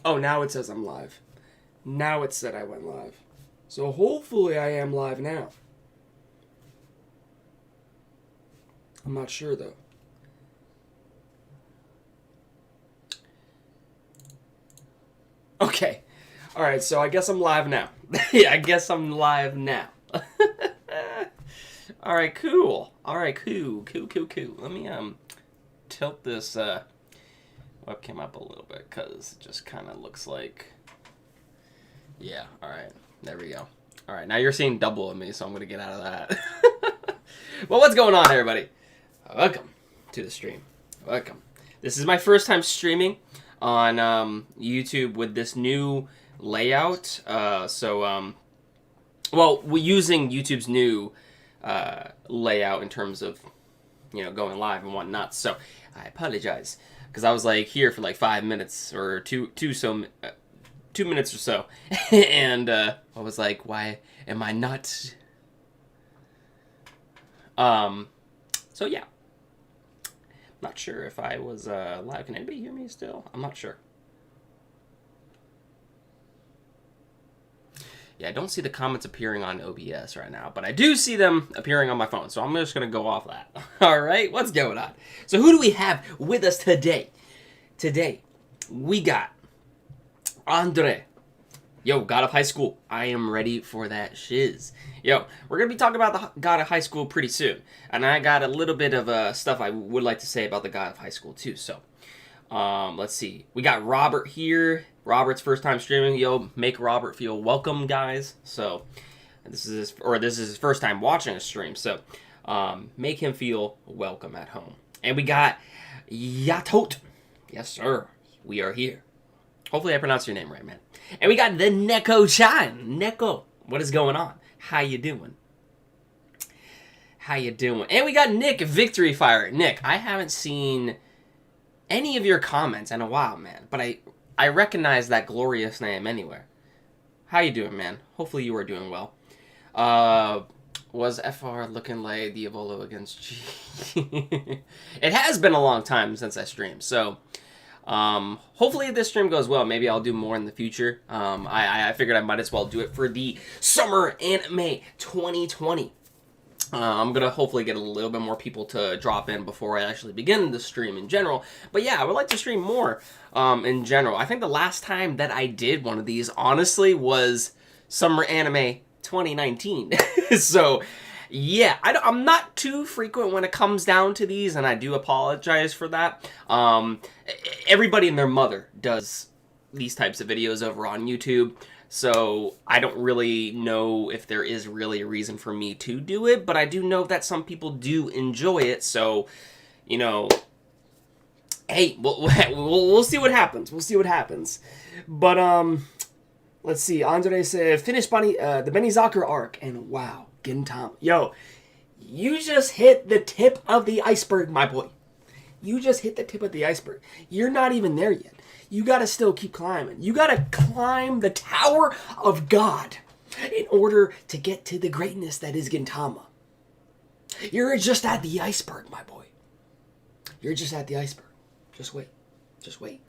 Oh, now it says I'm live. Now it said I went live. So hopefully I am live now. I'm not sure though. Okay. Alright, so I guess I'm live now. Yeah, I guess I'm live now. Alright, cool. Alright, cool. Let me tilt this webcam up a little bit, because it just kind of looks like... Yeah, alright. There we go. Alright, now you're seeing double of me, so I'm going to get out of that. Well, what's going on, everybody? Welcome to the stream. Welcome. This is my first time streaming on YouTube with this new layout. Well, we're using YouTube's new layout in terms of, you know, going live and whatnot. So I apologize, because I was like here for like 5 minutes or 2 minutes or so, and I was like, why am I not? So yeah, not sure if I was live. Can anybody hear me still? I'm not sure. Yeah, I don't see the comments appearing on OBS right now, but I do see them appearing on my phone, so I'm just going to go off that. All right, what's going on? So who do we have with us today? Today, we got Andre. Yo, God of High School. I am ready for that shiz. Yo, we're going to be talking about the God of High School pretty soon, and I got a little bit of stuff I would like to say about the God of High School too, so... let's see. We got Robert here. Robert's first time streaming. Yo, make Robert feel welcome, guys. So, this is his first time watching a stream. So, make him feel welcome at home. And we got Yatot. Yes, sir. We are here. Hopefully I pronounced your name right, man. And we got the Neko-chan. Neko, what is going on? How you doing? How you doing? And we got Nick, Victory Fire. Nick, I haven't seen any of your comments in a while, man, but I recognize that glorious name anywhere. How you doing, man? Hopefully you are doing well. Was FR looking like Diavolo against G? It has been a long time since I streamed, so hopefully this stream goes well. Maybe I'll do more in the future. I figured I might as well do it for the Summer Anime 2020. I'm going to hopefully get a little bit more people to drop in before I actually begin the stream in general. But yeah, I would like to stream more in general. I think the last time that I did one of these, honestly, was Summer Anime 2019. So, yeah, I'm not too frequent when it comes down to these, and I do apologize for that. Everybody and their mother does these types of videos over on YouTube. So I don't really know if there is really a reason for me to do it, but I do know that some people do enjoy it. So, you know, hey, we'll see what happens. We'll see what happens. But let's see. Andre said finish the Benizakura arc, and wow, Gintama. Yo, you just hit the tip of the iceberg, my boy. You just hit the tip of the iceberg. You're not even there yet. You gotta still keep climbing. You gotta climb the Tower of God in order to get to the greatness that is Gintama. You're just at the iceberg, my boy. You're just at the iceberg. Just wait. Just wait.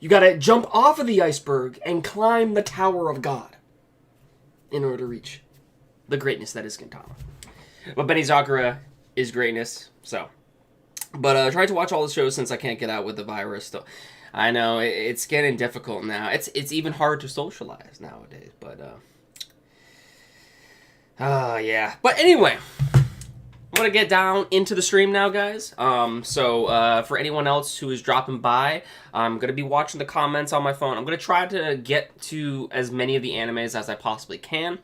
You gotta jump off of the iceberg and climb the Tower of God in order to reach the greatness that is Gintama. But Benizakura is greatness, so. But I tried to watch all the shows since I can't get out with the virus still. I know, it's getting difficult now. It's even hard to socialize nowadays, but, yeah. But anyway, I'm gonna get down into the stream now, guys. For anyone else who is dropping by, I'm gonna be watching the comments on my phone. I'm gonna try to get to as many of the animes as I possibly can.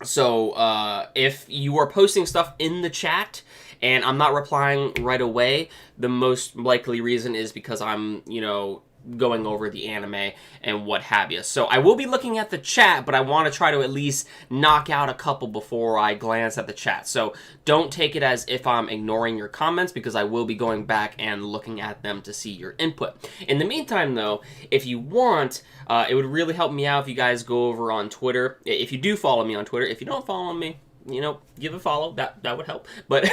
If you are posting stuff in the chat, and I'm not replying right away, the most likely reason is because I'm, you know, going over the anime and what have you. So I will be looking at the chat, but I want to try to at least knock out a couple before I glance at the chat. So don't take it as if I'm ignoring your comments, because I will be going back and looking at them to see your input. In the meantime, though, if you want, it would really help me out if you guys go over on Twitter. If you do follow me on Twitter. If you don't follow me, give a follow. That would help. But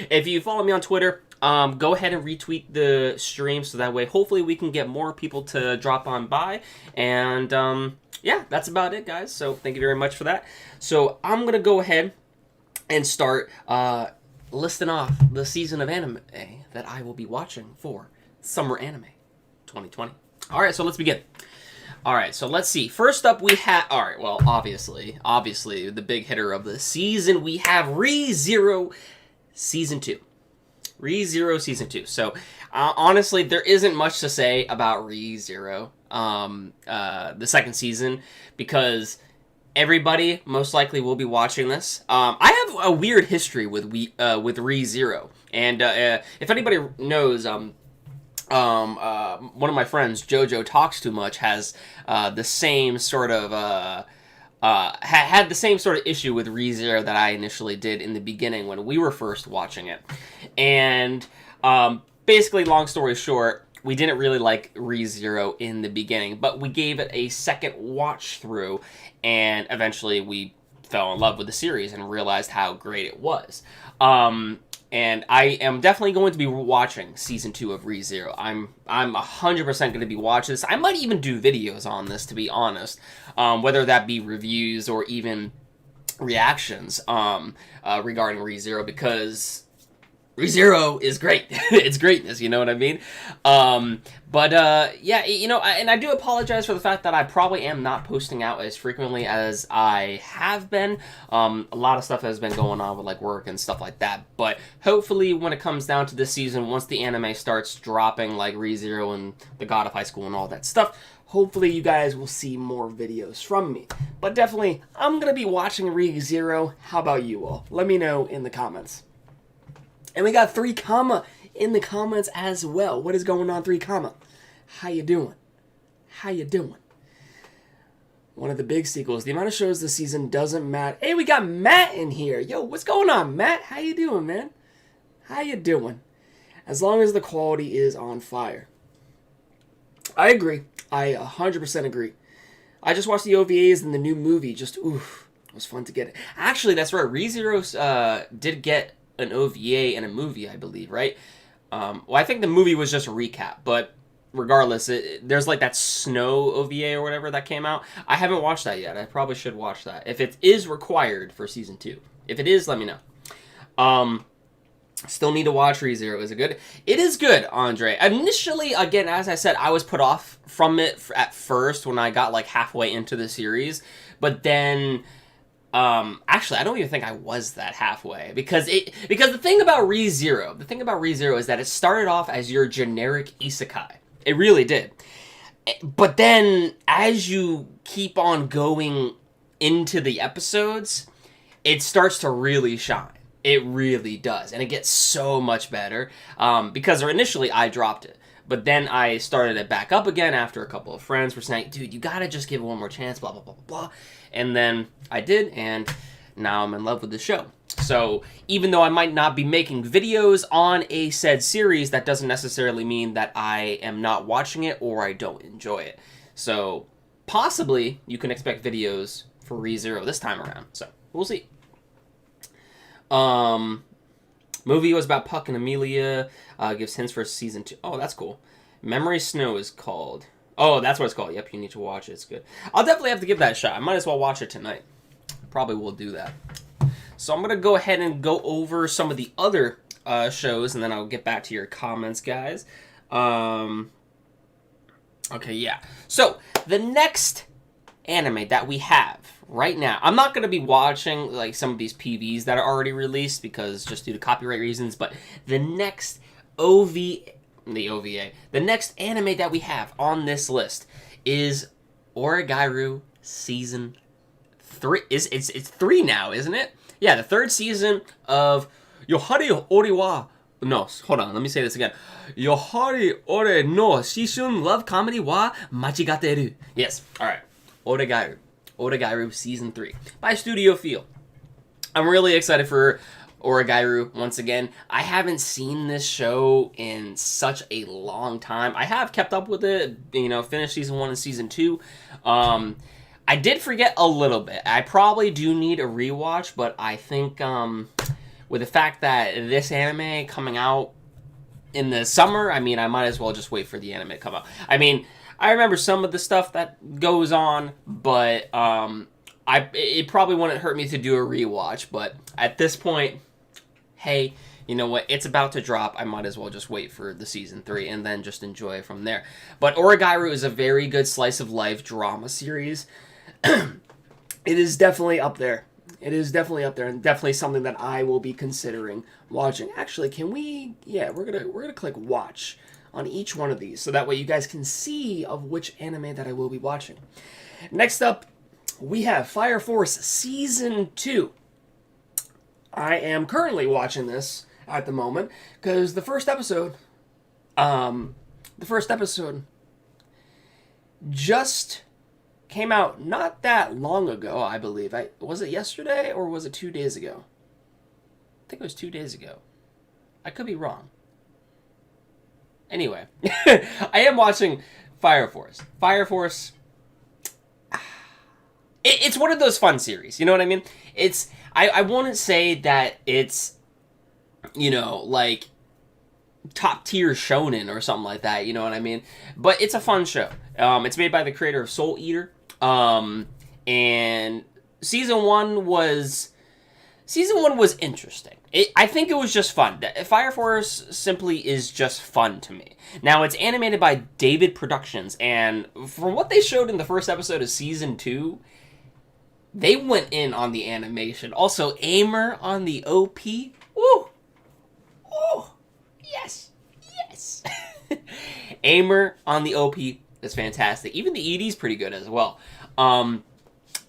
if you follow me on Twitter, go ahead and retweet the stream so that way hopefully we can get more people to drop on by. And yeah, that's about it, guys. So thank you very much for that. So I'm going to go ahead and start listing off the season of anime that I will be watching for Summer Anime 2020. All right, so let's begin. All right, so let's see. First up, we have... All right, well, obviously, the big hitter of the season, we have ReZero Season 2. ReZero Season 2. So, honestly, there isn't much to say about ReZero, the second season, because everybody most likely will be watching this. I have a weird history with ReZero, and if anybody knows... one of my friends, Jojo Talks Too Much, has the same sort of had the same sort of issue with ReZero that I initially did in the beginning when we were first watching it. And basically, long story short, we didn't really like ReZero in the beginning, but we gave it a second watch through, and eventually we fell in love with the series and realized how great it was. And I am definitely going to be watching Season 2 of ReZero. I'm 100% going to be watching this. I might even do videos on this, to be honest. Whether that be reviews or even reactions regarding ReZero, because ReZero is great. It's greatness, you know what I mean? Yeah, and I do apologize for the fact that I probably am not posting out as frequently as I have been. A lot of stuff has been going on with like work and stuff like that. But hopefully when it comes down to this season, once the anime starts dropping like ReZero and The God of High School and all that stuff, hopefully you guys will see more videos from me. But definitely, I'm going to be watching ReZero. How about you all? Let me know in the comments. And we got 3 comma in the comments as well. What is going on, 3 comma? How you doing? How you doing? One of the big sequels. The amount of shows this season doesn't matter. Hey, we got Matt in here. Yo, what's going on, Matt? How you doing, man? How you doing? As long as the quality is on fire. I agree. I 100% agree. I just watched the OVAs and the new movie. Just, oof. It was fun to get it. Actually, that's right. ReZero did get an OVA and a movie, I believe, right? Well, I think the movie was just a recap, but regardless, there's like that Snow OVA or whatever that came out. I haven't watched that yet. I probably should watch that if it is required for Season 2. If it is, let me know. Still need to watch ReZero. Is it good? It is good, Andre. Initially, again, as I said, I was put off from it at first when I got like halfway into the series, but then... actually, I don't even think I was that halfway, because the thing about ReZero is that it started off as your generic isekai. It really did. But then, as you keep on going into the episodes, it starts to really shine. It really does. And it gets so much better, because initially I dropped it. But then I started it back up again after a couple of friends were saying, dude, you gotta just give it one more chance, blah, blah, blah, blah, blah. And then I did, and now I'm in love with the show. So even though I might not be making videos on a said series, that doesn't necessarily mean that I am not watching it or I don't enjoy it. So possibly you can expect videos for ReZero this time around. So we'll see. Movie was about Puck and Amelia. Gives hints for Season 2. Oh, that's cool. Memory Snow is called. Oh, that's what it's called. Yep, you need to watch it. It's good. I'll definitely have to give that a shot. I might as well watch it tonight. Probably will do that. So I'm going to go ahead and go over some of the other shows, and then I'll get back to your comments, guys. Okay, yeah. So, the next anime that we have right now, I'm not going to be watching like some of these PVs that are already released, because just due to copyright reasons, but the next the next anime that we have on this list is Oregairu Season 3. It's 3 now, isn't it? Yeah, the 3rd season of Yohari Ori wa... No, hold on, let me say this again. Yohari Ore no Shishun Love Comedy wa Machigateru. Yes, alright. Oregairu Season 3 by Studio Feel. I'm really excited for Oregairu once again. I haven't seen this show in such a long time. I have kept up with it, finished Season 1 and Season 2. I did forget a little bit. I probably do need a rewatch, but I think with the fact that this anime coming out in the summer, I mean, I might as well just wait for the anime to come out. I mean, I remember some of the stuff that goes on, but it probably wouldn't hurt me to do a rewatch. But at this point, hey, you know what? It's about to drop. I might as well just wait for the season 3 and then just enjoy from there. But Oregairu is a very good slice of life drama series. It is definitely up there. It is definitely up there, and definitely something that I will be considering watching. Actually, can we? Yeah, we're gonna click watch on each one of these, so that way you guys can see of which anime that I will be watching. Next up, we have Fire Force Season 2. I am currently watching this at the moment because the first episode just came out not that long ago, I believe. Was it yesterday or was it 2 days ago? I think it was 2 days ago. I could be wrong. Anyway, I am watching Fire Force. Fire Force, it's one of those fun series, you know what I mean? I wouldn't say that it's, you know, like top tier shonen or something like that, you know what I mean? But it's a fun show. It's made by the creator of Soul Eater. And season one was interesting. I think it was just fun. Fire Force simply is just fun to me. Now, it's animated by David Productions, and from what they showed in the first episode of season 2, they went in on the animation. Also, Aimer on the OP. Woo! Woo! Yes! Yes! Aimer on the OP is fantastic. Even the ED's pretty good as well.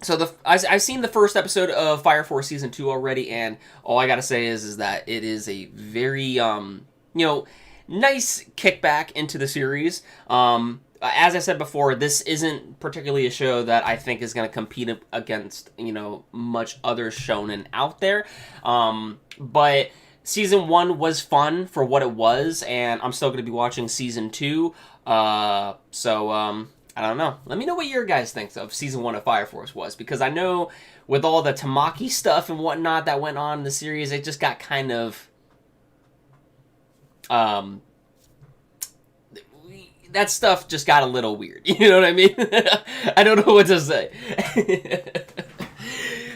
So I've seen the first episode of Fire Force Season 2 already, and all I gotta say is that it is a very, nice kickback into the series. As I said before, this isn't particularly a show that I think is going to compete against, much other shonen out there. But Season 1 was fun for what it was, and I'm still going to be watching Season 2. I don't know. Let me know what your guys think of Season 1 of Fire Force was, because I know with all the Tamaki stuff and whatnot that went on in the series, it just got kind of... that stuff just got a little weird. You know what I mean? I don't know what to say.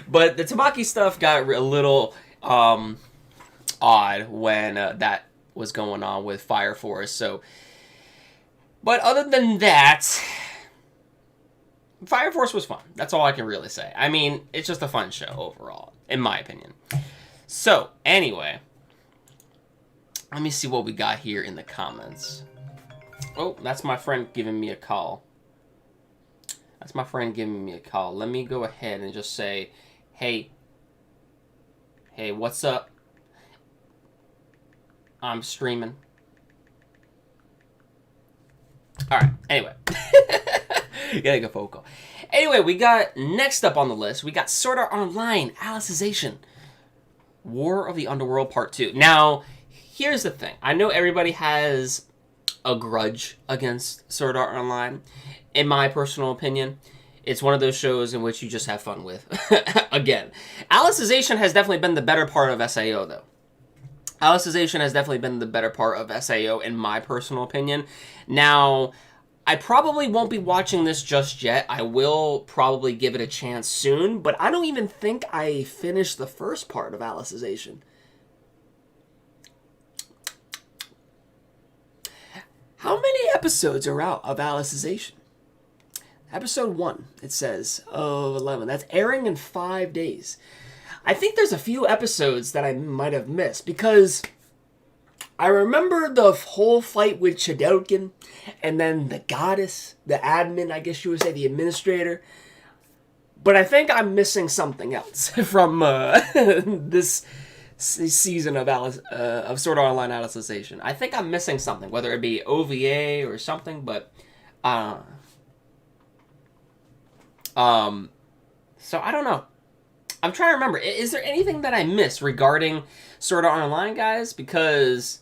But the Tamaki stuff got a little odd when that was going on with Fire Force. So, but other than that, Fire Force was fun. That's all I can really say. I mean, it's just a fun show overall, in my opinion. So, anyway, let me see what we got here in the comments. Oh, that's my friend giving me a call. Let me go ahead and just say, hey, what's up? I'm streaming. Alright, anyway. Gotta go vocal. Anyway, we got, next up on the list, we got Sword Art Online, Alicization, War of the Underworld Part 2. Now, here's the thing. I know everybody has a grudge against Sword Art Online. In my personal opinion, it's one of those shows in which you just have fun with. Again, Alicization has definitely been the better part of SAO, though. Alicization has definitely been the better part of SAO, in my personal opinion. Now, I probably won't be watching this just yet. I will probably give it a chance soon, but I don't even think I finished the first part of Alicization. How many episodes are out of Alicization? Episode 1, it says, of 11. That's airing in 5 days. I think there's a few episodes that I might have missed, because I remember the whole fight with Chidouken, and then the goddess, the admin, I guess you would say, the administrator. But I think I'm missing something else from this season of Sword Art Online Alicization. I think I'm missing something, whether it be OVA or something, but so I don't know. I'm trying to remember. Is there anything that I missed regarding Sword Art Online, guys? Because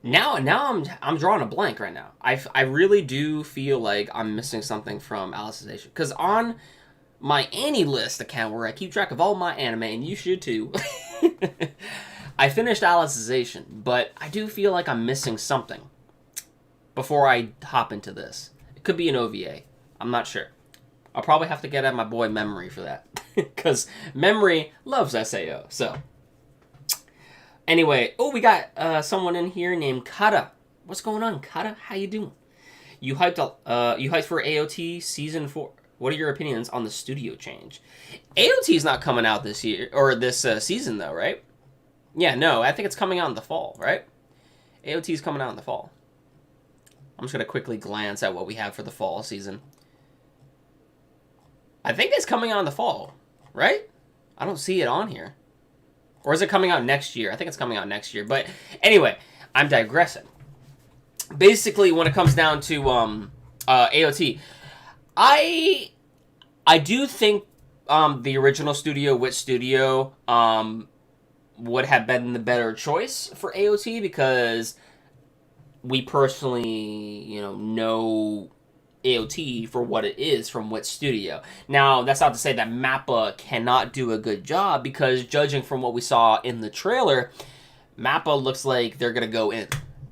Now I'm drawing a blank right now. I really do feel like I'm missing something from Alicization, because on my AniList account where I keep track of all my anime, and you should too, I finished Alicization, but I do feel like I'm missing something before I hop into this. It could be an OVA. I'm not sure. I'll probably have to get at my boy Memory for that, because Memory loves SAO. So anyway, oh, we got someone in here named Kata. What's going on, Kata? How you doing? You hyped for AOT season 4. What are your opinions on the studio change? AOT is not coming out this year or this season though, right? Yeah, no, I think it's coming out in the fall, right? AOT is coming out in the fall. I'm just gonna quickly glance at what we have for the fall season. I think it's coming out in the fall, right? I don't see it on here. Or is it coming out next year? I think it's coming out next year. But anyway, I'm digressing. Basically, when it comes down to AOT, I do think the original studio, Wit Studio, would have been the better choice for AOT, because we personally, know AOT for what it is from Wit Studio. Now, that's not to say that Mappa cannot do a good job, because judging from what we saw in the trailer, Mappa looks like they're going to go in.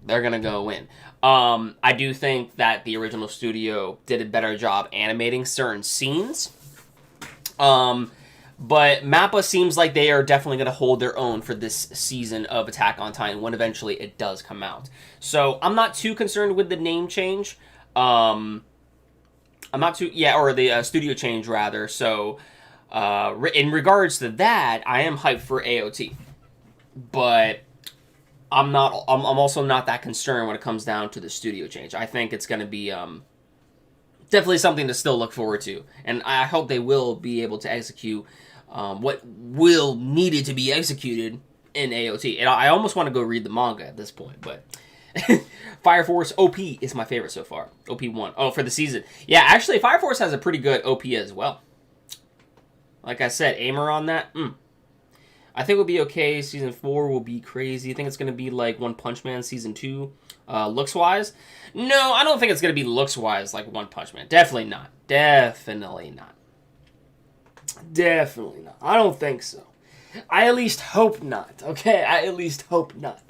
They're going to go in. I do think that the original studio did a better job animating certain scenes. But Mappa seems like they are definitely going to hold their own for this season of Attack on Titan when eventually it does come out. So I'm not too concerned with the name change. I'm not too, or the studio change rather. So in regards to that, I am hyped for AOT, but I'm also not that concerned when it comes down to the studio change. I think it's going to be definitely something to still look forward to, and I hope they will be able to execute what will needed to be executed in AOT. And I almost want to go read the manga at this point, but Fire Force OP is my favorite so far. OP1. Oh, for the season. Yeah, actually, Fire Force has a pretty good OP as well. Like I said, Aimer on that. I think we'll be okay. Season 4 will be crazy. I think it's going to be like One Punch Man Season 2, looks-wise. No, I don't think it's going to be looks-wise like One Punch Man. Definitely not. Definitely not. Definitely not. I don't think so. I at least hope not. Okay? I at least hope not.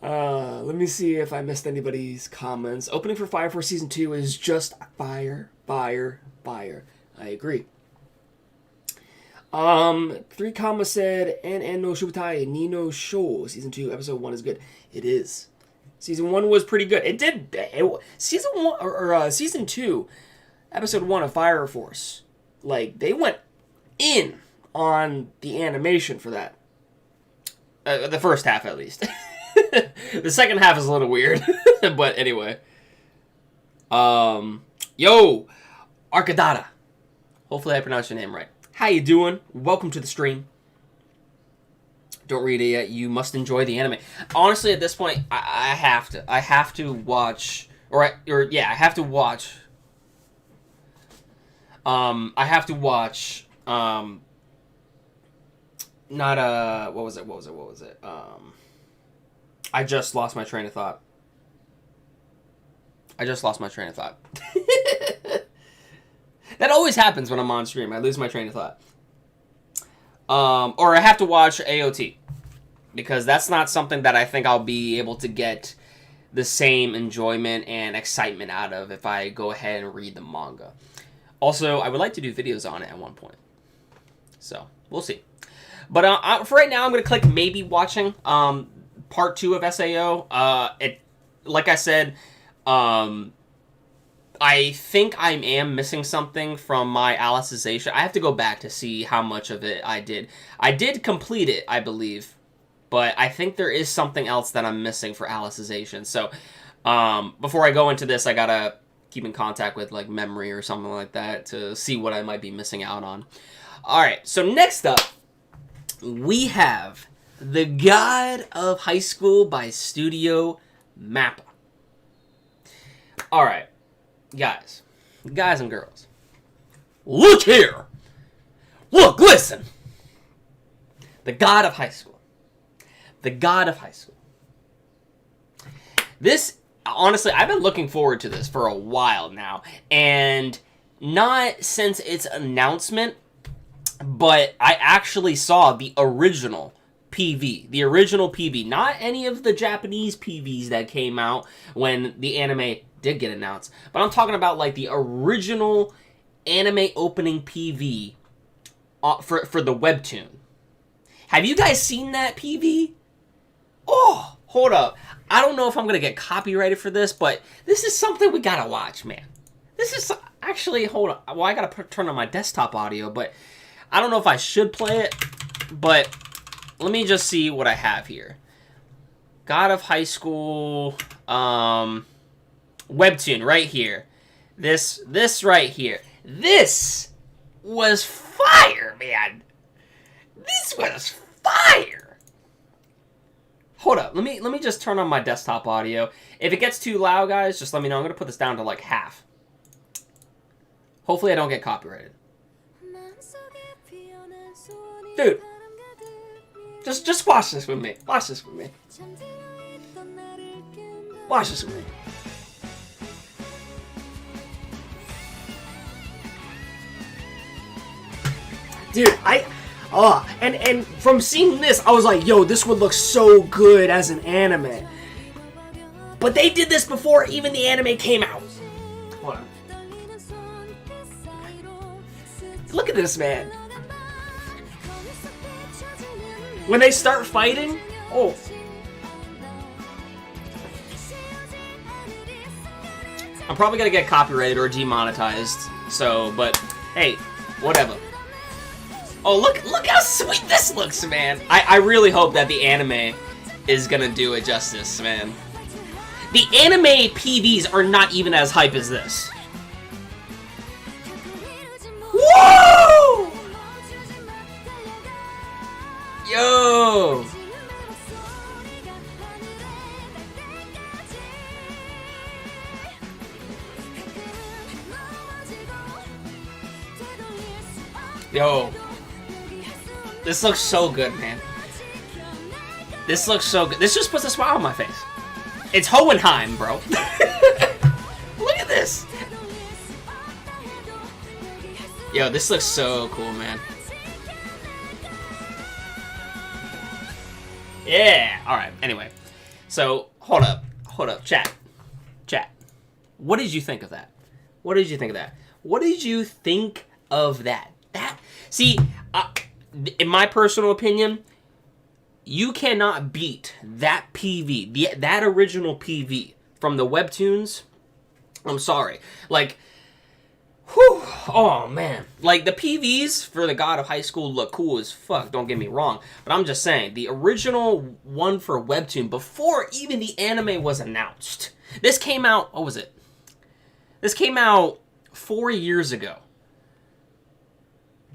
Let me see if I missed anybody's comments. Opening for Fire Force Season 2 is just fire, fire, fire. I agree. 3 comma said, and no Shubutai, Nino Show. Season 2, Episode 1 is good. It is. Season 1 was pretty good. Season 1, or Season 2, Episode 1 of Fire Force. Like, they went in on the animation for that. The first half, at least. The second half is a little weird. But anyway. Yo, Arkadata. Hopefully I pronounced your name right. How you doing? Welcome to the stream. Don't read it yet. You must enjoy the anime. Honestly, at this point, I have to. I have to watch. I have to watch. I have to watch. What was it? I just lost my train of thought. That always happens when I'm on stream. I lose my train of thought. Or I have to watch AOT. Because that's not something that I think I'll be able to get the same enjoyment and excitement out of if I go ahead and read the manga. Also, I would like to do videos on it at one point. So, we'll see. But for right now, I'm going to click maybe watching part 2 of SAO. Like I said, I think I am missing something from my Alicization. I have to go back to see how much of it I did. I did complete it, I believe. But I think there is something else that I'm missing for Alicization. So, before I go into this, I gotta keep in contact with, like, Memory or something like that to see what I might be missing out on. Alright, so next up, we have The God of High School by Studio Mappa. Alright. Guys and girls, look here. Look, listen. The God of High School. The God of High School. This, honestly, I've been looking forward to this for a while now. And not since its announcement, but I actually saw the original PV. The original PV. Not any of the Japanese PVs that came out when the anime did get announced. But I'm talking about like the original anime opening PV for the webtoon. Have you guys seen that PV? Oh, hold up. I don't know if I'm going to get copyrighted for this, but this is something we got to watch, man. This is actually, hold on. Well, I got to turn on my desktop audio, but I don't know if I should play it, but let me just see what I have here. God of High School webtoon right here. This right here. This was fire, man. This was fire. Hold up. Let me just turn on my desktop audio. If it gets too loud, guys, just let me know. I'm going to put this down to like half. Hopefully I don't get copyrighted. Dude, just watch this with me. Watch this with me. Watch this with me. Dude, and from seeing this, I was like, yo, this would look so good as an anime. But they did this before even the anime came out. Hold on. Look at this, man. When they start fighting, oh. I'm probably going to get copyrighted or demonetized. So, but hey, whatever. Oh, look how sweet this looks, man. I really hope that the anime is going to do it justice, man. The anime PVs are not even as hype as this. Woo! Yo! Yo. This looks so good, man. This looks so good. This just puts a smile on my face. It's Hohenheim, bro. Look at this. Yo, this looks so cool, man. Yeah. All right. Anyway, so hold up, chat. What did you think of that? What did you think of that? What did you think of that? See, in my personal opinion, you cannot beat that PV, that original PV from the webtoons. I'm sorry, like. Whew, oh man, like the PVs for the God of High School look cool as fuck, don't get me wrong, but I'm just saying, the original one for webtoon, before even the anime was announced, this came out, what was it? This came out 4 years ago.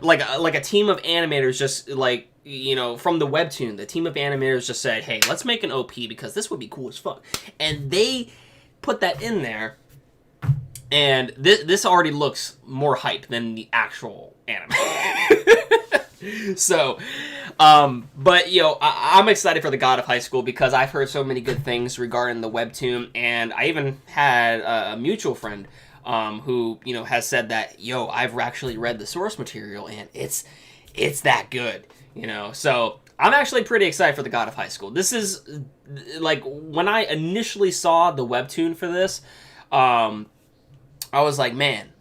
Like a team of animators just, like, you know, from the webtoon, the team of animators just said, hey, let's make an OP because this would be cool as fuck. And they put that in there. And this already looks more hype than the actual anime. So, but, yo, I'm excited for the God of High School because I've heard so many good things regarding the webtoon. And I even had a mutual friend who, you know, has said that, yo, I've actually read the source material and it's that good, you know. So, I'm actually pretty excited for the God of High School. This is, like, when I initially saw the webtoon for this, I was like, man,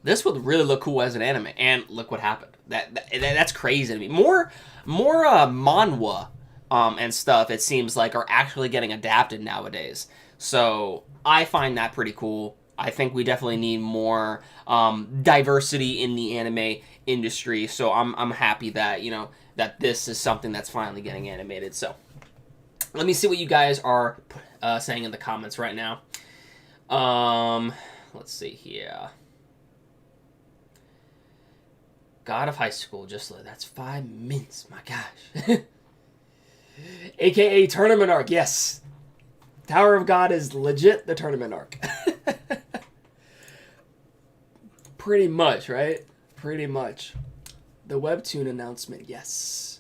this would really look cool as an anime. And look what happened. That's crazy to me. More manhwa and stuff, it seems like, are actually getting adapted nowadays. So I find that pretty cool. I think we definitely need more diversity in the anime industry. So I'm happy that, you know, that this is something that's finally getting animated. So let me see what you guys are saying in the comments right now. Let's see here. God of High School, that's 5 minutes, my gosh. AKA Tournament Arc, yes. Tower of God is legit the Tournament Arc. Pretty much, right? Pretty much. The webtoon announcement, yes.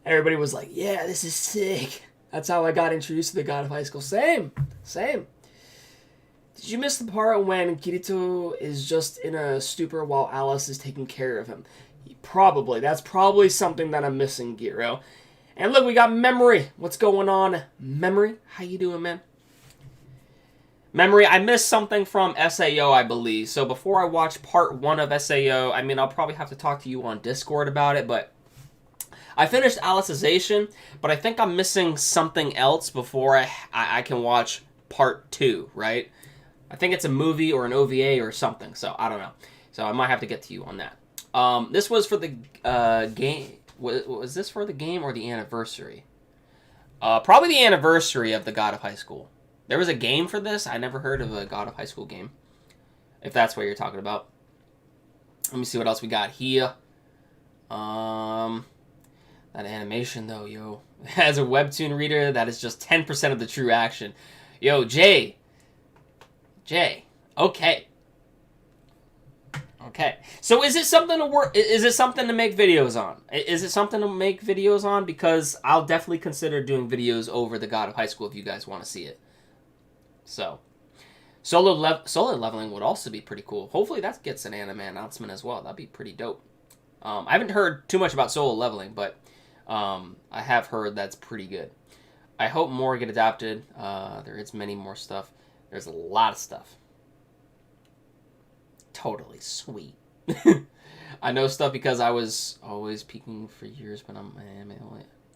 Everybody was like, yeah, this is sick. That's how I got introduced to the God of High School. Same. Did you miss the part when Kirito is just in a stupor while Alice is taking care of him? Probably. That's probably something that I'm missing, Giro. And look, we got Memory. What's going on, Memory? How you doing, man? Memory, I missed something from SAO, I believe. So before I watch part 1 of SAO, I mean, I'll probably have to talk to you on Discord about it, but I finished Alicization, but I think I'm missing something else before I can watch part 2, right? I think it's a movie or an OVA or something, so I don't know. So I might have to get to you on that. This was for the game. Was this for the game or the anniversary? Probably the anniversary of the God of High School. There was a game for this. I never heard of a God of High School game. If that's what you're talking about. Let me see what else we got here. That animation, though, yo. As a webtoon reader, that is just 10% of the true action. Yo, Jay. Okay. Okay. So is it something to work? Is it something to make videos on? Is it something to make videos on? Because I'll definitely consider doing videos over the God of High School if you guys want to see it. So, solo leveling would also be pretty cool. Hopefully that gets an anime announcement as well. That'd be pretty dope. I haven't heard too much about solo leveling, but I have heard that's pretty good. I hope more get adapted. There is many more stuff. There's a lot of stuff. Totally sweet. I know stuff because I was always peeking for years, but I'm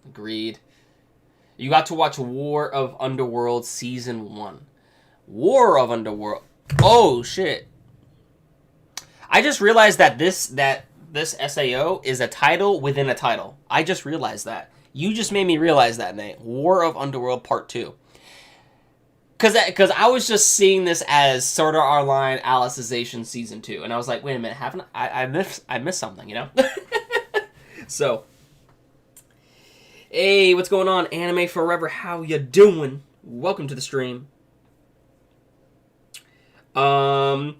agreed. You got to watch War of Underworld Season 1. War of Underworld. Oh, shit. I just realized that this SAO is a title within a title. I just realized that. You just made me realize that, Nate. War of Underworld Part 2. Because I was just seeing this as Sword Art Online Alicization Season 2. And I was like, wait a minute, haven't I missed something, you know? So, hey, what's going on? Anime Forever, how you doing? Welcome to the stream. Also,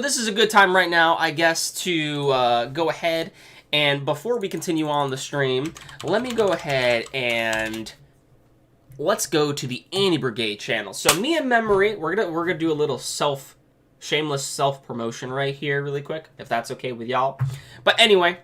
this is a good time right now, I guess, to go ahead and before we continue on the stream, let me go ahead and let's go to the Brigade channel. So me and Memory, we're gonna do a little shameless self promotion right here, really quick, if that's okay with y'all. But anyway,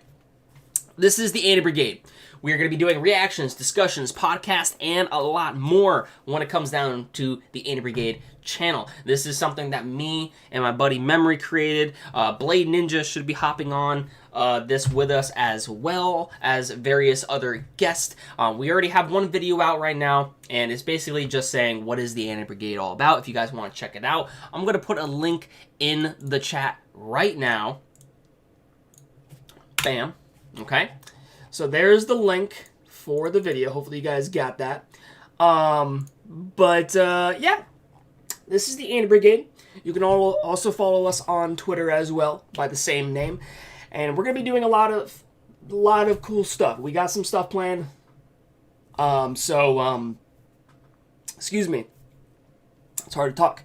this is the Brigade. We're going to be doing reactions, discussions, podcasts, and a lot more when it comes down to the Brigade channel. This is something that me and my buddy Memory created. Blade Ninja should be hopping on this with us as well as various other guests. We already have one video out right now, and it's basically just saying what is the Brigade all about. If you guys want to check it out, I'm going to put a link in the chat right now. Bam. Okay. So there's the link for the video. Hopefully you guys got that. Yeah, this is the Brigade. You can also follow us on Twitter as well by the same name. And we're gonna be doing a lot of cool stuff. We got some stuff planned. Excuse me. It's hard to talk.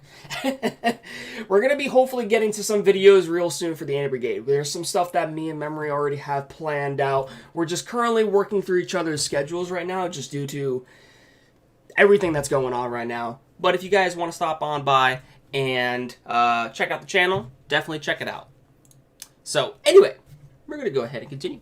We're going to be hopefully getting to some videos real soon for the Brigade. There's some stuff that me and Memory already have planned out. We're just currently working through each other's schedules right now just due to everything that's going on right now. But if you guys want to stop on by and check out the channel, definitely check it out. So anyway, we're going to go ahead and continue.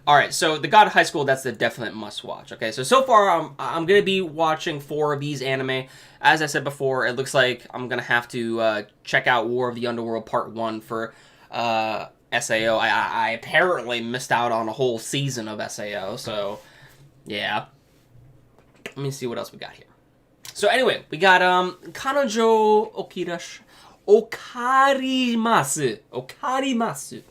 Alright, so the God of High School, that's the definite must-watch. Okay, so far, I'm going to be watching 4 of these anime. As I said before, it looks like I'm going to have to check out War of the Underworld Part 1 for SAO. I apparently missed out on a whole season of SAO, so yeah. Let me see what else we got here. So anyway, we got Kanojo Okarimasu.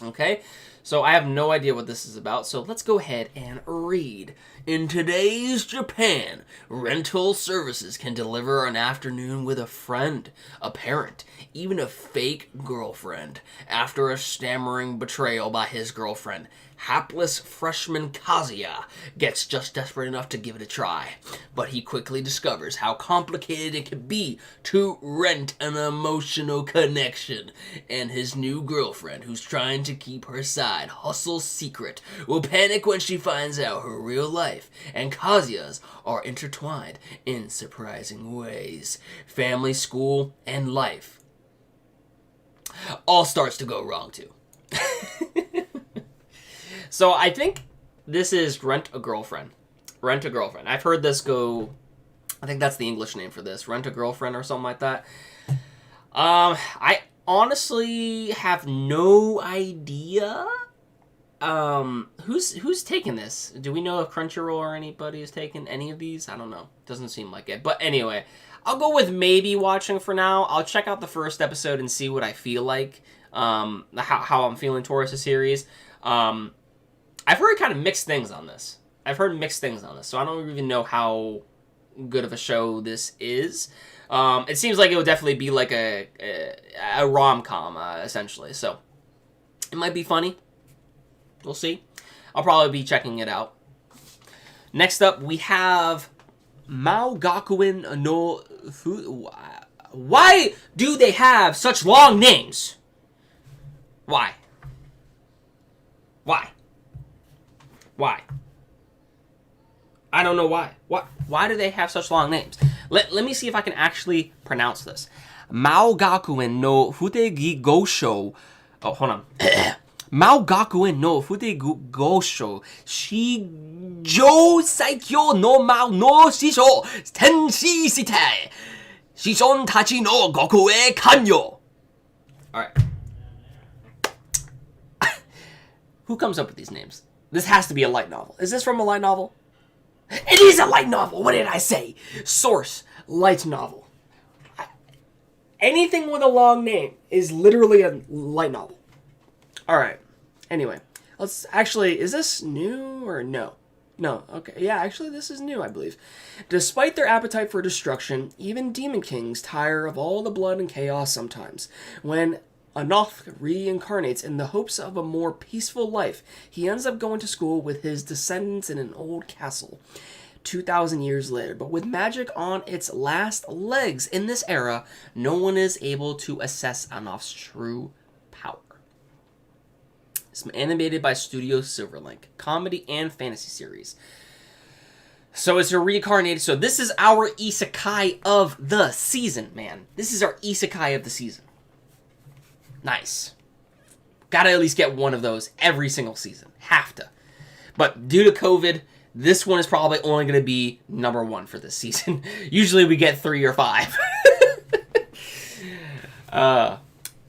Okay, so I have no idea what this is about, so let's go ahead and read. In today's Japan, rental services can deliver an afternoon with a friend, a parent, even a fake girlfriend. After a stammering betrayal by his girlfriend, hapless freshman Kazuya gets just desperate enough to give it a try. But he quickly discovers how complicated it can be to rent an emotional connection. And his new girlfriend, who's trying to keep her side hustle secret, will panic when she finds out her real life and Kazuya's are intertwined in surprising ways. Family, school, and life all starts to go wrong too. So I think this is Rent a Girlfriend. Rent a Girlfriend. I've heard this go, I think that's the English name for this. Rent a Girlfriend or something like that. I honestly have no idea who's taking this. Do we know if Crunchyroll or anybody has taken any of these? I don't know. Doesn't seem like it. But anyway, I'll go with maybe watching for now. I'll check out the first episode and see what I feel like. How I'm feeling towards the series. I've heard kind of mixed things on this. So I don't even know how good of a show this is. It seems like it would definitely be like a rom-com, essentially. So it might be funny. We'll see. I'll probably be checking it out. Next up, we have Mao Gakuen no Fu... Why do they have such long names? Why? I don't know why. Why do they have such long names? Let me see if I can actually pronounce this. Mao Gakuen no Futegi Gosho. Oh, hold on. Mao Gakuen no Futegi Gosho. Shijo Saikyo no Mao no Shisho. Tenshi Shite. Shishon Tachi no Gokue Kanyo. Alright. Who comes up with these names? This has to be a light novel. Is this from a light novel? It is a light novel! What did I say? Source, light novel. Anything with a long name is literally a light novel. Alright. Anyway. Let's actually... Is this new or no? No. Okay. Yeah, actually this is new, I believe. Despite their appetite for destruction, even demon kings tire of all the blood and chaos sometimes. When Anoth reincarnates in the hopes of a more peaceful life, he ends up going to school with his descendants in an old castle 2,000 years later. But with magic on its last legs in this era, no one is able to assess Anoth's true power. It's animated by Studio Silverlink, comedy and fantasy series. So it's a reincarnated. So this is our isekai of the season, man. This is our isekai of the season. Nice. Gotta at least get one of those every single season. Have to. But due to COVID, this one is probably only going to be number 1 for this season. Usually we get 3 or 5. I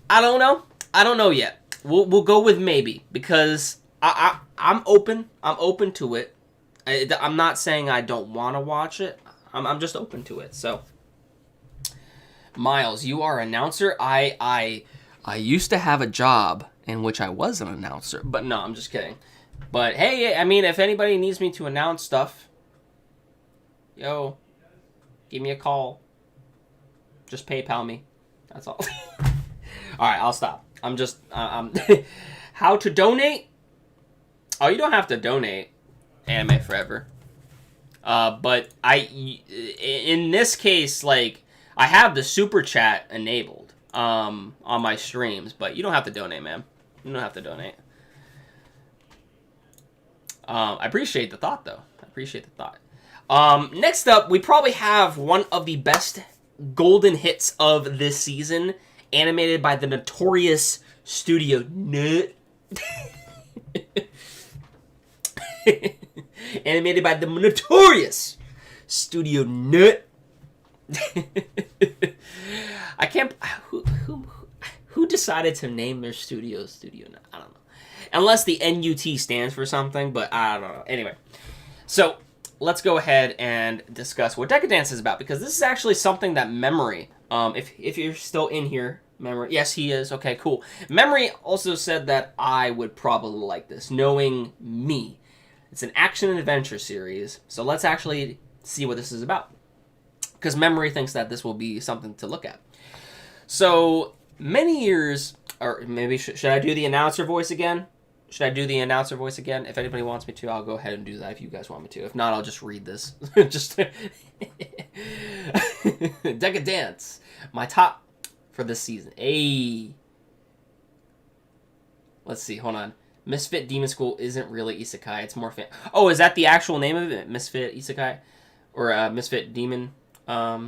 don't know. I don't know yet. We'll go with maybe. Because I'm open. I'm open to it. I'm not saying I don't want to watch it. I'm just open to it. So, Miles, you are an announcer. I used to have a job in which I was an announcer, but no, I'm just kidding. But hey, I mean, if anybody needs me to announce stuff, yo, give me a call. Just PayPal me. That's all. All right, I'll stop. I'm just, how to donate? Oh, you don't have to donate Anime Forever. But in this case, like, I have the super chat enabled. On my streams, but you don't have to donate, man. You don't have to donate. I appreciate the thought, though. Next up, we probably have one of the best golden hits of this season, animated by the notorious Studio Nut. Animated by the notorious Studio Nut. I can't... Who decided to name their studio Nut? I don't know. Unless the NUT stands for something, but I don't know. Anyway. So, let's go ahead and discuss what Decadence is about, because this is actually something that Memory... if you're still in here, Memory... Yes, he is. Okay, cool. Memory also said that I would probably like this, knowing me. It's an action and adventure series. So let's actually see what this is about. Because Memory thinks that this will be something to look at. So many years, or maybe should I do the announcer voice again? Should I do the announcer voice again? If anybody wants me to, I'll go ahead and do that if you guys want me to. If not, I'll just read this. Just Decadence. My top for this season. Hey. Let's see, hold on. Misfit Demon School isn't really isekai. It's more Oh, is that the actual name of it? Misfit Isekai? Or Misfit Demon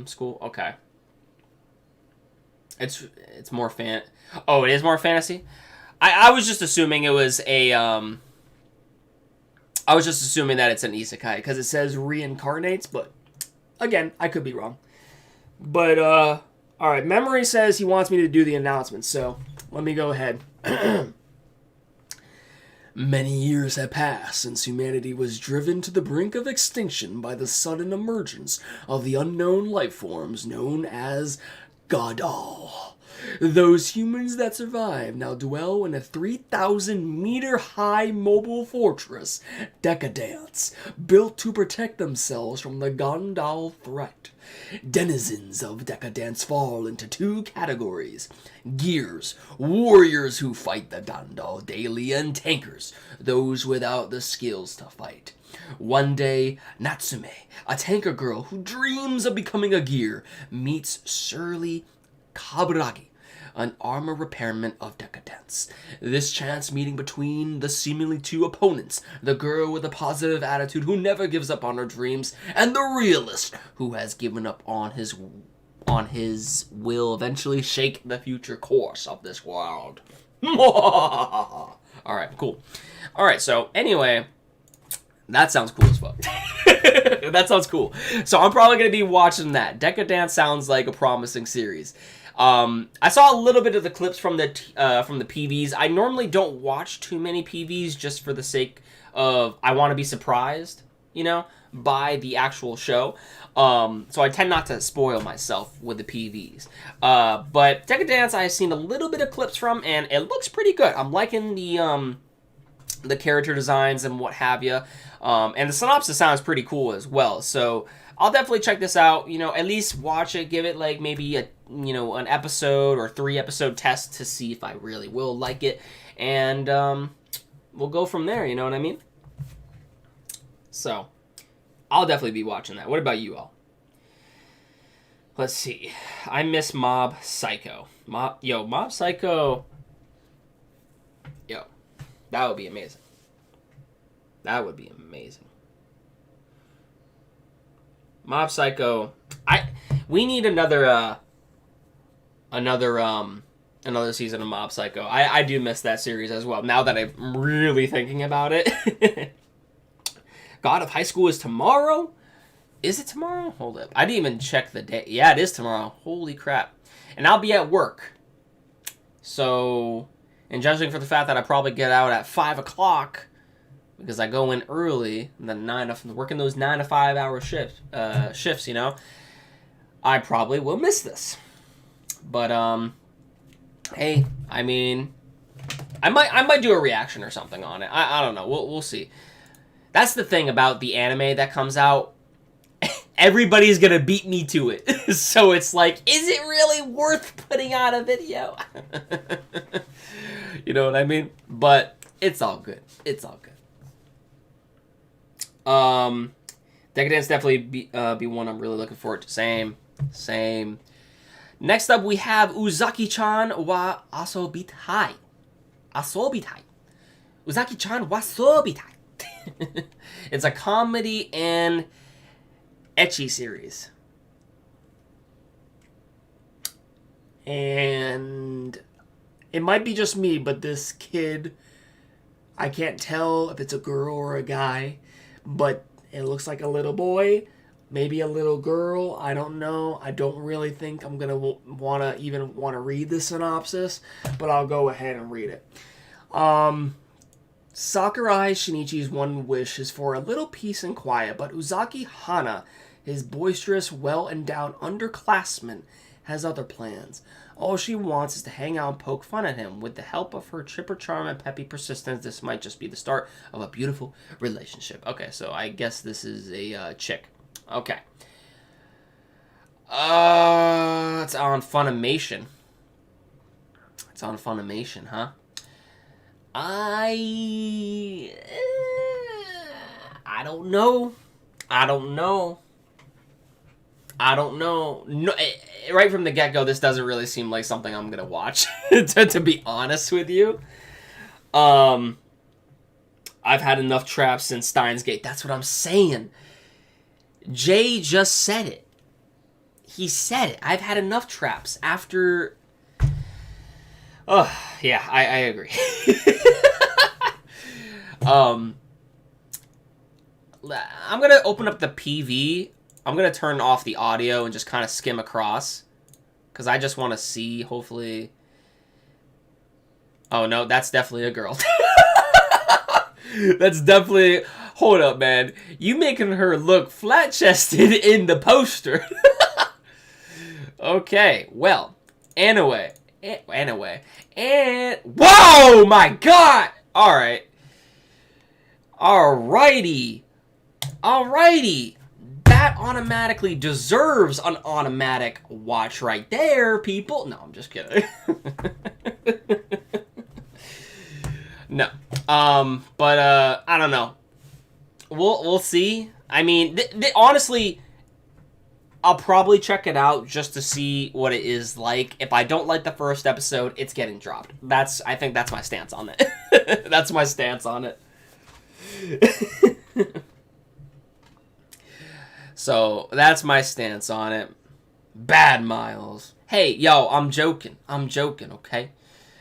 School? Okay. It's more Oh, it is more fantasy? I was just assuming it was a I was just assuming that it's an isekai because it says reincarnates, but again, I could be wrong. But all right, Memory says he wants me to do the announcement, so let me go ahead. Many years have passed since humanity was driven to the brink of extinction by the sudden emergence of the unknown life forms known as Godal. Those humans that survive now dwell in a 3,000-meter-high mobile fortress, Decadence, built to protect themselves from the Gondal threat. Denizens of Decadence fall into two categories: gears, warriors who fight the Gondal daily, and tankers, those without the skills to fight. One day, Natsume, a tanker girl who dreams of becoming a gear, meets surly Kaburagi, an armor repairman of Decadence. This chance meeting between the seemingly two opponents, the girl with a positive attitude who never gives up on her dreams, and the realist who has given up on his will eventually shake the future course of this world. Alright, cool. Alright, so anyway, that sounds cool as fuck. That sounds cool. So I'm probably going to be watching that. Decadence sounds like a promising series. I saw a little bit of the clips from the PVs. I normally don't watch too many PVs just for the sake of I want to be surprised, by the actual show. So I tend not to spoil myself with the PVs. But Decadence I've seen a little bit of clips from, and it looks pretty good. I'm liking the character designs and what have you. And the synopsis sounds pretty cool as well. So I'll definitely check this out, at least watch it, give it like maybe an episode or 3-episode test to see if I really will like it. And we'll go from there, you know what I mean? So I'll definitely be watching that. What about you all? Let's see. I miss Mob Psycho. Mob Psycho. Yo, that would be amazing. That would be amazing. Mob Psycho. We need another season of Mob Psycho. I do miss that series as well. Now that I'm really thinking about it. God of High School is tomorrow? Is it tomorrow? Hold up. I didn't even check the day. Yeah, it is tomorrow. Holy crap. And I'll be at work. So, and judging for the fact that I probably get out at 5 o'clock, because I go in early, and then working those 9 to 5 hour shifts, I probably will miss this. But, hey, I mean, I might do a reaction or something on it. I don't know. We'll see. That's the thing about the anime that comes out. Everybody's gonna beat me to it. So it's like, is it really worth putting out a video? You know what I mean? But it's all good. It's all good. Decadence definitely be one I'm really looking forward to. Same. Next up, we have Uzaki-chan wa Asobitai. Uzaki-chan wa Asobitai. It's a comedy and ecchi series. And it might be just me, but this kid, I can't tell if it's a girl or a guy, but it looks like a little boy, maybe a little girl. I don't know. I don't really think I'm gonna want to read the synopsis, but I'll go ahead and read it. Sakurai Shinichi's one wish is for a little peace and quiet, but Uzaki Hana, his boisterous, well-endowed underclassman, has other plans. All she wants is to hang out and poke fun at him. With the help of her chipper charm and peppy persistence, this might just be the start of a beautiful relationship. Okay, so I guess this is a chick. Okay. It's on Funimation. It's on Funimation, huh? I don't know. I don't know. No, right from the get-go, this doesn't really seem like something I'm gonna watch. to be honest with you, I've had enough traps since Steins Gate. That's what I'm saying. Jay just said it. He said it. I've had enough traps after. Oh yeah, I agree. I'm gonna open up the PV. I'm going to turn off the audio and just kind of skim across. Because I just want to see, hopefully... Oh, no, that's definitely a girl. That's definitely... Hold up, man. You making her look flat-chested in the poster. Okay, well. Anyway. And... Whoa, my God! Alright. Alrighty. That automatically deserves an automatic watch right there, people. No, I'm just kidding. No. But I don't know. We'll see. I mean, honestly, I'll probably check it out just to see what it is like. If I don't like the first episode, it's getting dropped. I think that's my stance on it. That's my stance on it. So, that's my stance on it. Bad Miles. Hey, yo, I'm joking, okay?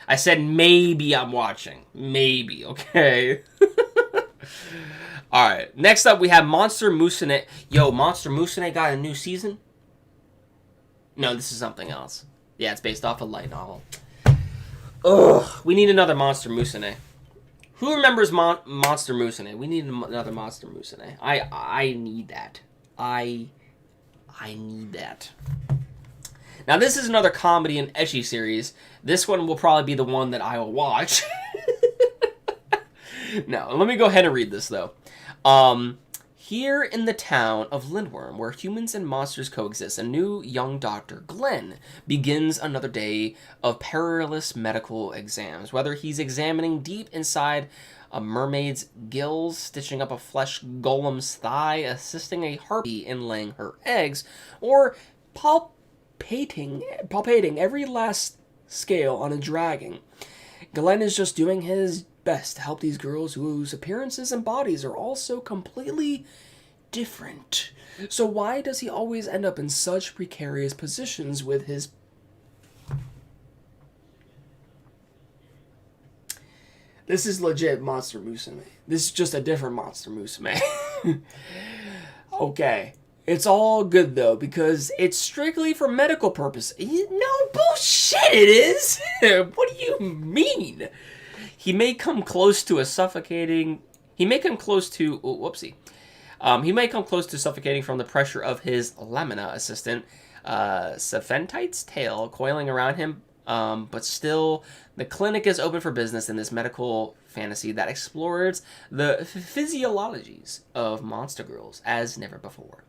I said maybe I'm watching. Maybe, okay? Alright, next up we have Monster Musume. Yo, Monster Musume got a new season? No, this is something else. Yeah, it's based off a light novel. Ugh, we need another Monster Musume. Who remembers Monster Musume? We need another Monster Musume. I need that. I need that. Now, this is another comedy and ecchi series. This one will probably be the one that I will watch. No, let me go ahead and read this, though. Here in the town of Lindworm, where humans and monsters coexist, a new young doctor, Glenn, begins another day of perilous medical exams. Whether he's examining deep inside a mermaid's gills, stitching up a flesh golem's thigh, assisting a harpy in laying her eggs, or palpating every last scale on a dragon, Glenn is just doing his best to help these girls whose appearances and bodies are all so completely different. So why does he always end up in such precarious positions with his... This is legit Monster Musume. This is just a different Monster Musume. Okay. It's all good, though, because it's strictly for medical purposes. No, bullshit it is! What do you mean? He may come close to suffocating from the pressure of his lamina assistant, Saphentite's tail coiling around him, but still, the clinic is open for business in this medical fantasy that explores the physiologies of monster girls as never before.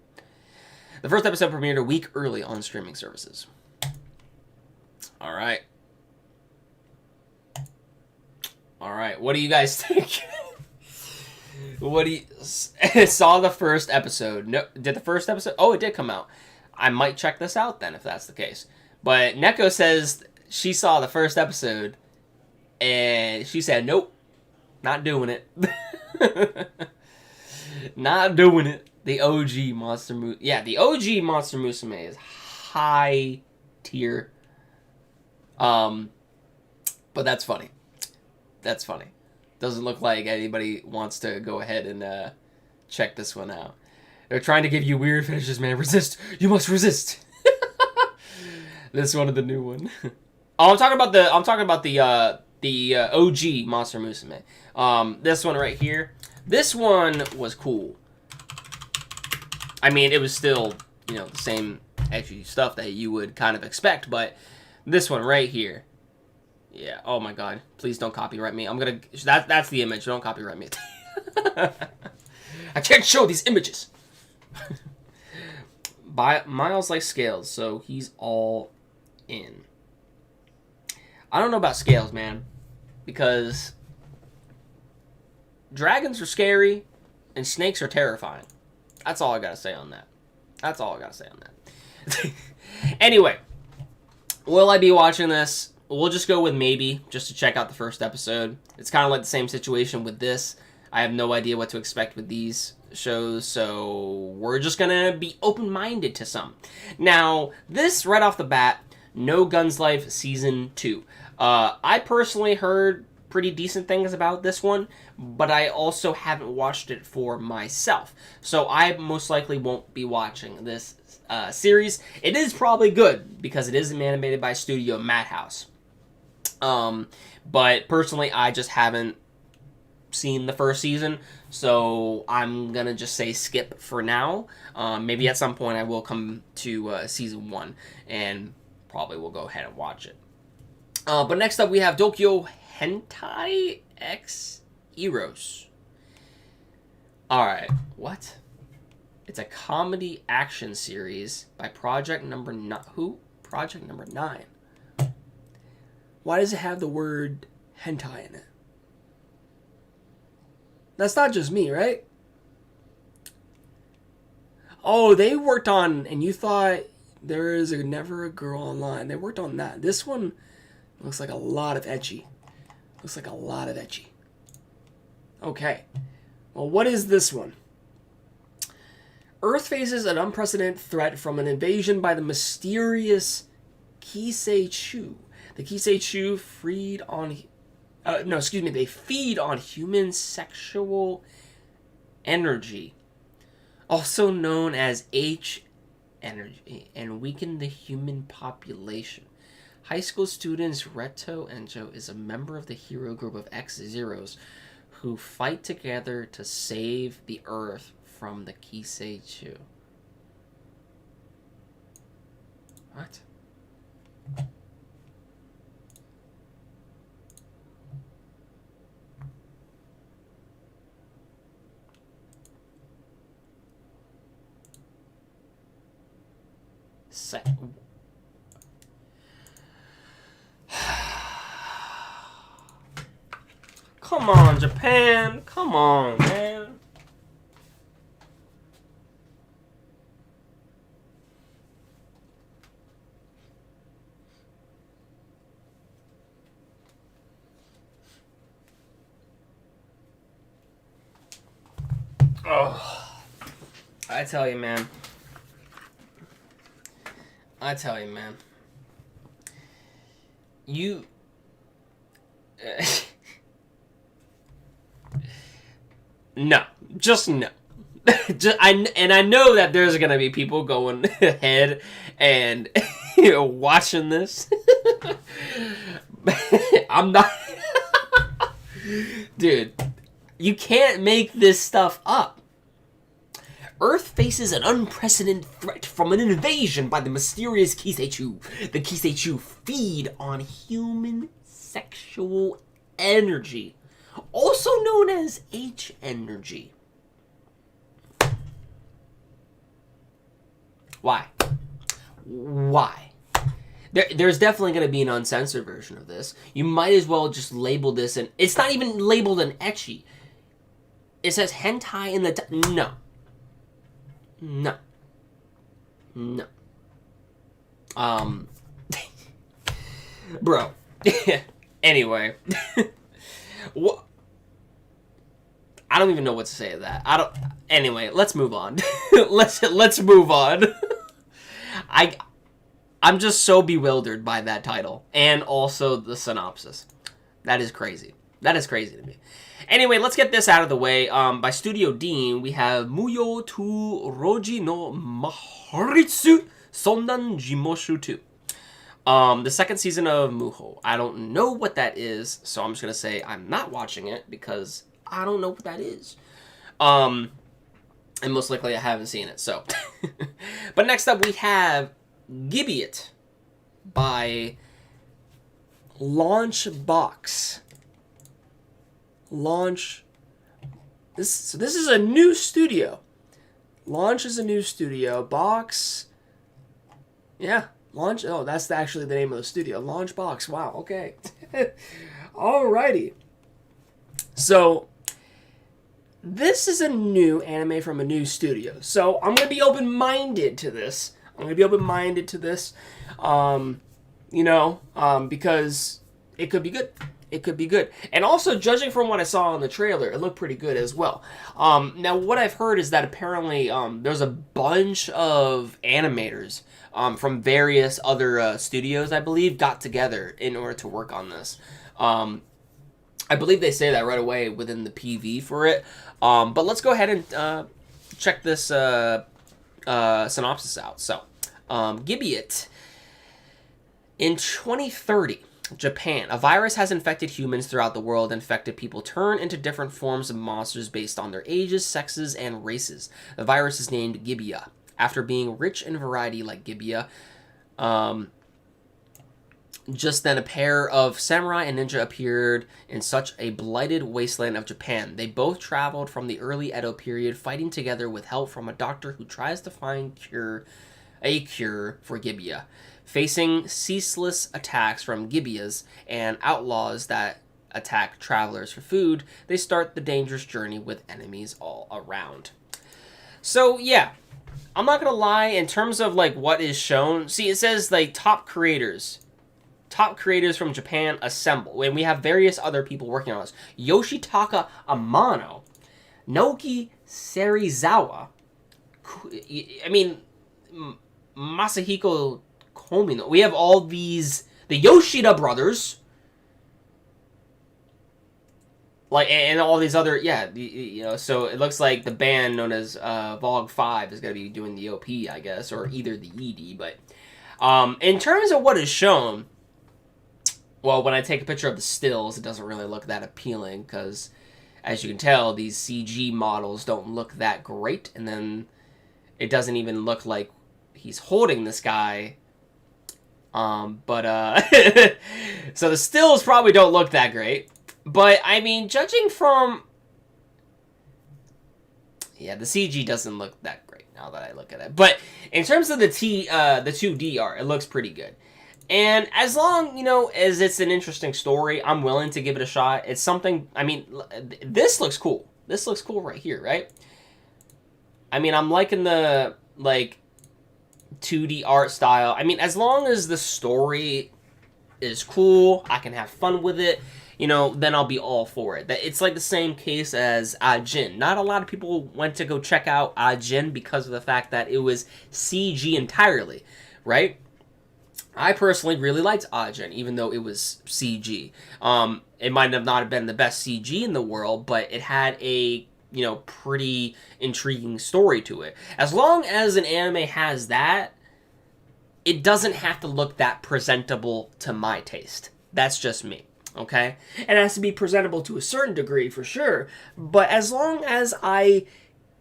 The first episode premiered a week early on streaming services. All right. What do you guys think? What do you... Saw the first episode. No, did the first episode... Oh, it did come out. I might check this out then, if that's the case. But Neko says she saw the first episode, and she said, nope, not doing it. Not doing it. The OG Monster Musume. Yeah, the OG Monster Musume is high tier. But that's funny. That's funny. Doesn't look like anybody wants to go ahead and check this one out. They're trying to give you weird finishes, man. Resist. You must resist. This one of the new one. Oh, I'm talking about the OG Monster Musume. This one right here. This one was cool. I mean, it was still, the same ecchi stuff that you would kind of expect, but this one right here, yeah, oh my god, please don't copyright me. I'm gonna, that's the image, don't copyright me. I can't show these images. Miles likes scales, so he's all in. I don't know about scales, man, because dragons are scary and snakes are terrifying. That's all I gotta say on that. That's all I gotta say on that. Anyway, will I be watching this? We'll just go with maybe, just to check out the first episode. It's kind of like the same situation with this. I have no idea what to expect with these shows, so we're just gonna be open-minded to some. Now, this, right off the bat, No Guns Life Season 2. I personally heard pretty decent things about this one, but I also haven't watched it for myself. So I most likely won't be watching this series. It is probably good, because it is animated by Studio Madhouse. But personally, I just haven't seen the first season, so I'm gonna just say skip for now. Maybe at some point I will come to season 1, and probably will go ahead and watch it. But next up we have Tokyo Hentai X Eros. Alright, what? It's a comedy action series by Project Number 9. Who? Project Number 9. Why does it have the word hentai in it? That's not just me, right? Oh, they worked on, and you thought there is never a girl online. They worked on that. This one looks like a lot of ecchi. Looks like a lot of ecchi. Okay. Well, what is this one? Earth faces an unprecedented threat from an invasion by the mysterious Kisei-chu. The Kisei-chu they feed on human sexual energy, also known as H energy, and weaken the human population. High school students Reto Enjo is a member of the hero group of X-Zeros who fight together to save the Earth from the Kisei-chu. What? Come on, Japan. Come on, man. Oh, I tell you, man. You... no. Just no. I know that there's going to be people going ahead and watching this. I'm not... Dude, you can't make this stuff up. Earth faces an unprecedented threat from an invasion by the mysterious Kisei-chu. The Kisei-chu feed on human sexual energy, also known as H energy. Why? There's definitely going to be an uncensored version of this. You might as well just label this, and it's not even labeled an ecchi. It says hentai in the no. Bro. Anyway. What? I don't even know what to say to that. Anyway, let's move on. let's move on. I'm just so bewildered by that title and also the synopsis. That is crazy. That is crazy to me. Anyway, let's get this out of the way. By Studio Dean, we have Muyo to Roji no Maharitsu Sondan Jimoshu 2. The second season of Muho. I don't know what that is, so I'm just going to say I'm not watching it because I don't know what that is. And most likely I haven't seen it, so. But next up we have Gibeat by Launchbox. This is a new studio. Launch is a new studio. Box. Yeah. Launch. Oh, that's actually the name of the studio. Launchbox. Wow. Okay. Alrighty. So, this is a new anime from a new studio. So, I'm going to be open-minded to this. Because it could be good. It could be good. And also, judging from what I saw in the trailer, it looked pretty good as well. Now, what I've heard is that apparently there's a bunch of animators from various other studios, I believe, got together in order to work on this. I believe they say that right away within the PV for it. But let's go ahead and check this synopsis out. So, Gibeat. In 2030, Japan, a virus has infected humans throughout the world. Infected people turn into different forms of monsters based on their ages, sexes, and races. The virus is named Gibeah, after being rich in variety like Gibeah. Just then, a pair of samurai and ninja appeared in such a blighted wasteland of Japan. They both traveled from the early Edo period, fighting together with help from a doctor who tries to find a cure for Gibeah. Facing ceaseless attacks from Gibeahs and outlaws that attack travelers for food, they start the dangerous journey with enemies all around. So, yeah. I'm not gonna lie, in terms of, like, what is shown... See, it says, like, top creators from Japan assemble. And we have various other people working on this. Yoshitaka Amano, Naoki Serizawa, Masahiko Komino. We have all these... The Yoshida brothers... Like, and all these other, so it looks like the band known as Vogue 5 is going to be doing the OP, I guess, or either the ED, but in terms of what is shown, well, when I take a picture of the stills, it doesn't really look that appealing, because, as you can tell, these CG models don't look that great, and then it doesn't even look like he's holding this guy, so the stills probably don't look that great. But, I mean, judging from... Yeah, the CG doesn't look that great now that I look at it. But, in terms of the 2D art, it looks pretty good. And as long, as it's an interesting story, I'm willing to give it a shot. It's something... I mean, this looks cool. This looks cool right here, right? I mean, I'm liking the, 2D art style. I mean, as long as the story is cool, I can have fun with it, then I'll be all for it. It's like the same case as Ajin. Not a lot of people went to go check out Ajin because of the fact that it was CG entirely, right? I personally really liked Ajin, even though it was CG. It might have not been the best CG in the world, but it had a, pretty intriguing story to it. As long as an anime has that, it doesn't have to look that presentable to my taste. That's just me. Okay? It has to be presentable to a certain degree, for sure. But as long as I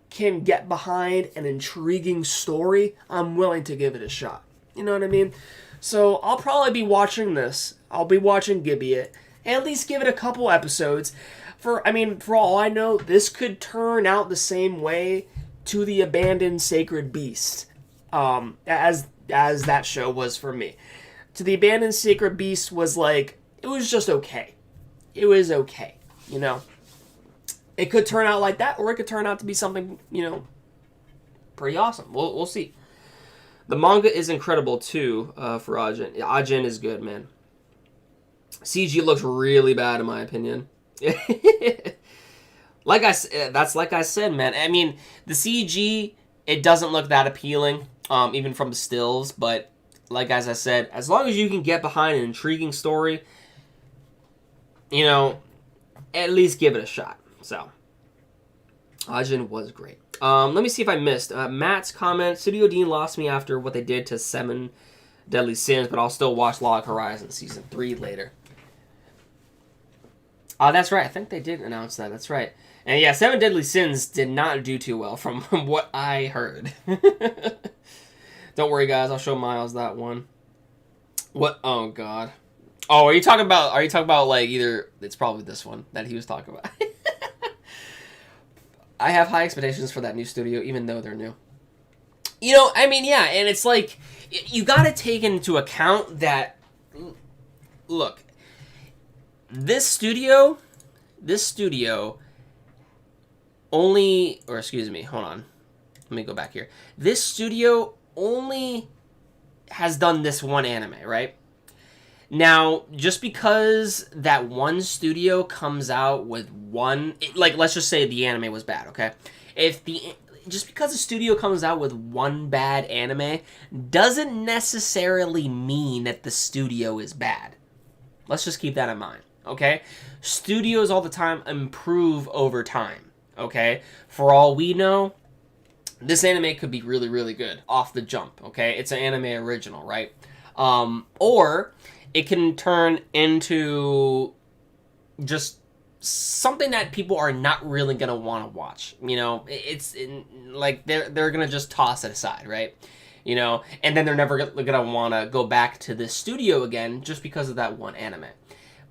can get behind an intriguing story, I'm willing to give it a shot. You know what I mean? So I'll probably be watching this. I'll be watching Gibeat. At least give it a couple episodes. For all I know, this could turn out the same way to the Abandoned Sacred Beast. As that show was for me. To the Abandoned Sacred Beast was like... It was just okay. It was okay, It could turn out like that, or it could turn out to be something, pretty awesome. We'll see. The manga is incredible, too, for Ajin. Ajin is good, man. CG looks really bad, in my opinion. Like I said, man. I mean, the CG, it doesn't look that appealing, even from the stills, but like as I said, as long as you can get behind an intriguing story... at least give it a shot. So, Ajin was great. Let me see if I missed. Matt's comment, Studio Dean lost me after what they did to 7 Deadly Sins, but I'll still watch Log Horizon Season 3 later. That's right. I think they did announce that. That's right. And yeah, 7 Deadly Sins did not do too well from what I heard. Don't worry, guys. I'll show Miles that one. What? Oh God. Oh, are you talking about? Are you talking about like either? It's probably this one that he was talking about. I have high expectations for that new studio, even though they're new. You know, I mean, yeah, and it's like you got to take into account that. Look, this studio only, or excuse me, hold on, let me go back here. This studio only has done this one anime, right? Now, just because that one studio comes out with one, like, let's just say the anime was bad, okay? Just because a studio comes out with one bad anime doesn't necessarily mean that the studio is bad. Let's just keep that in mind, okay? Studios all the time improve over time, okay? For all we know, this anime could be really, really good off the jump, okay? It's an anime original, right? Or it can turn into just something that people are not really gonna want to watch. You know, like they're gonna just toss it aside, right? You know, and then they're never gonna want to go back to this studio again just because of that one anime.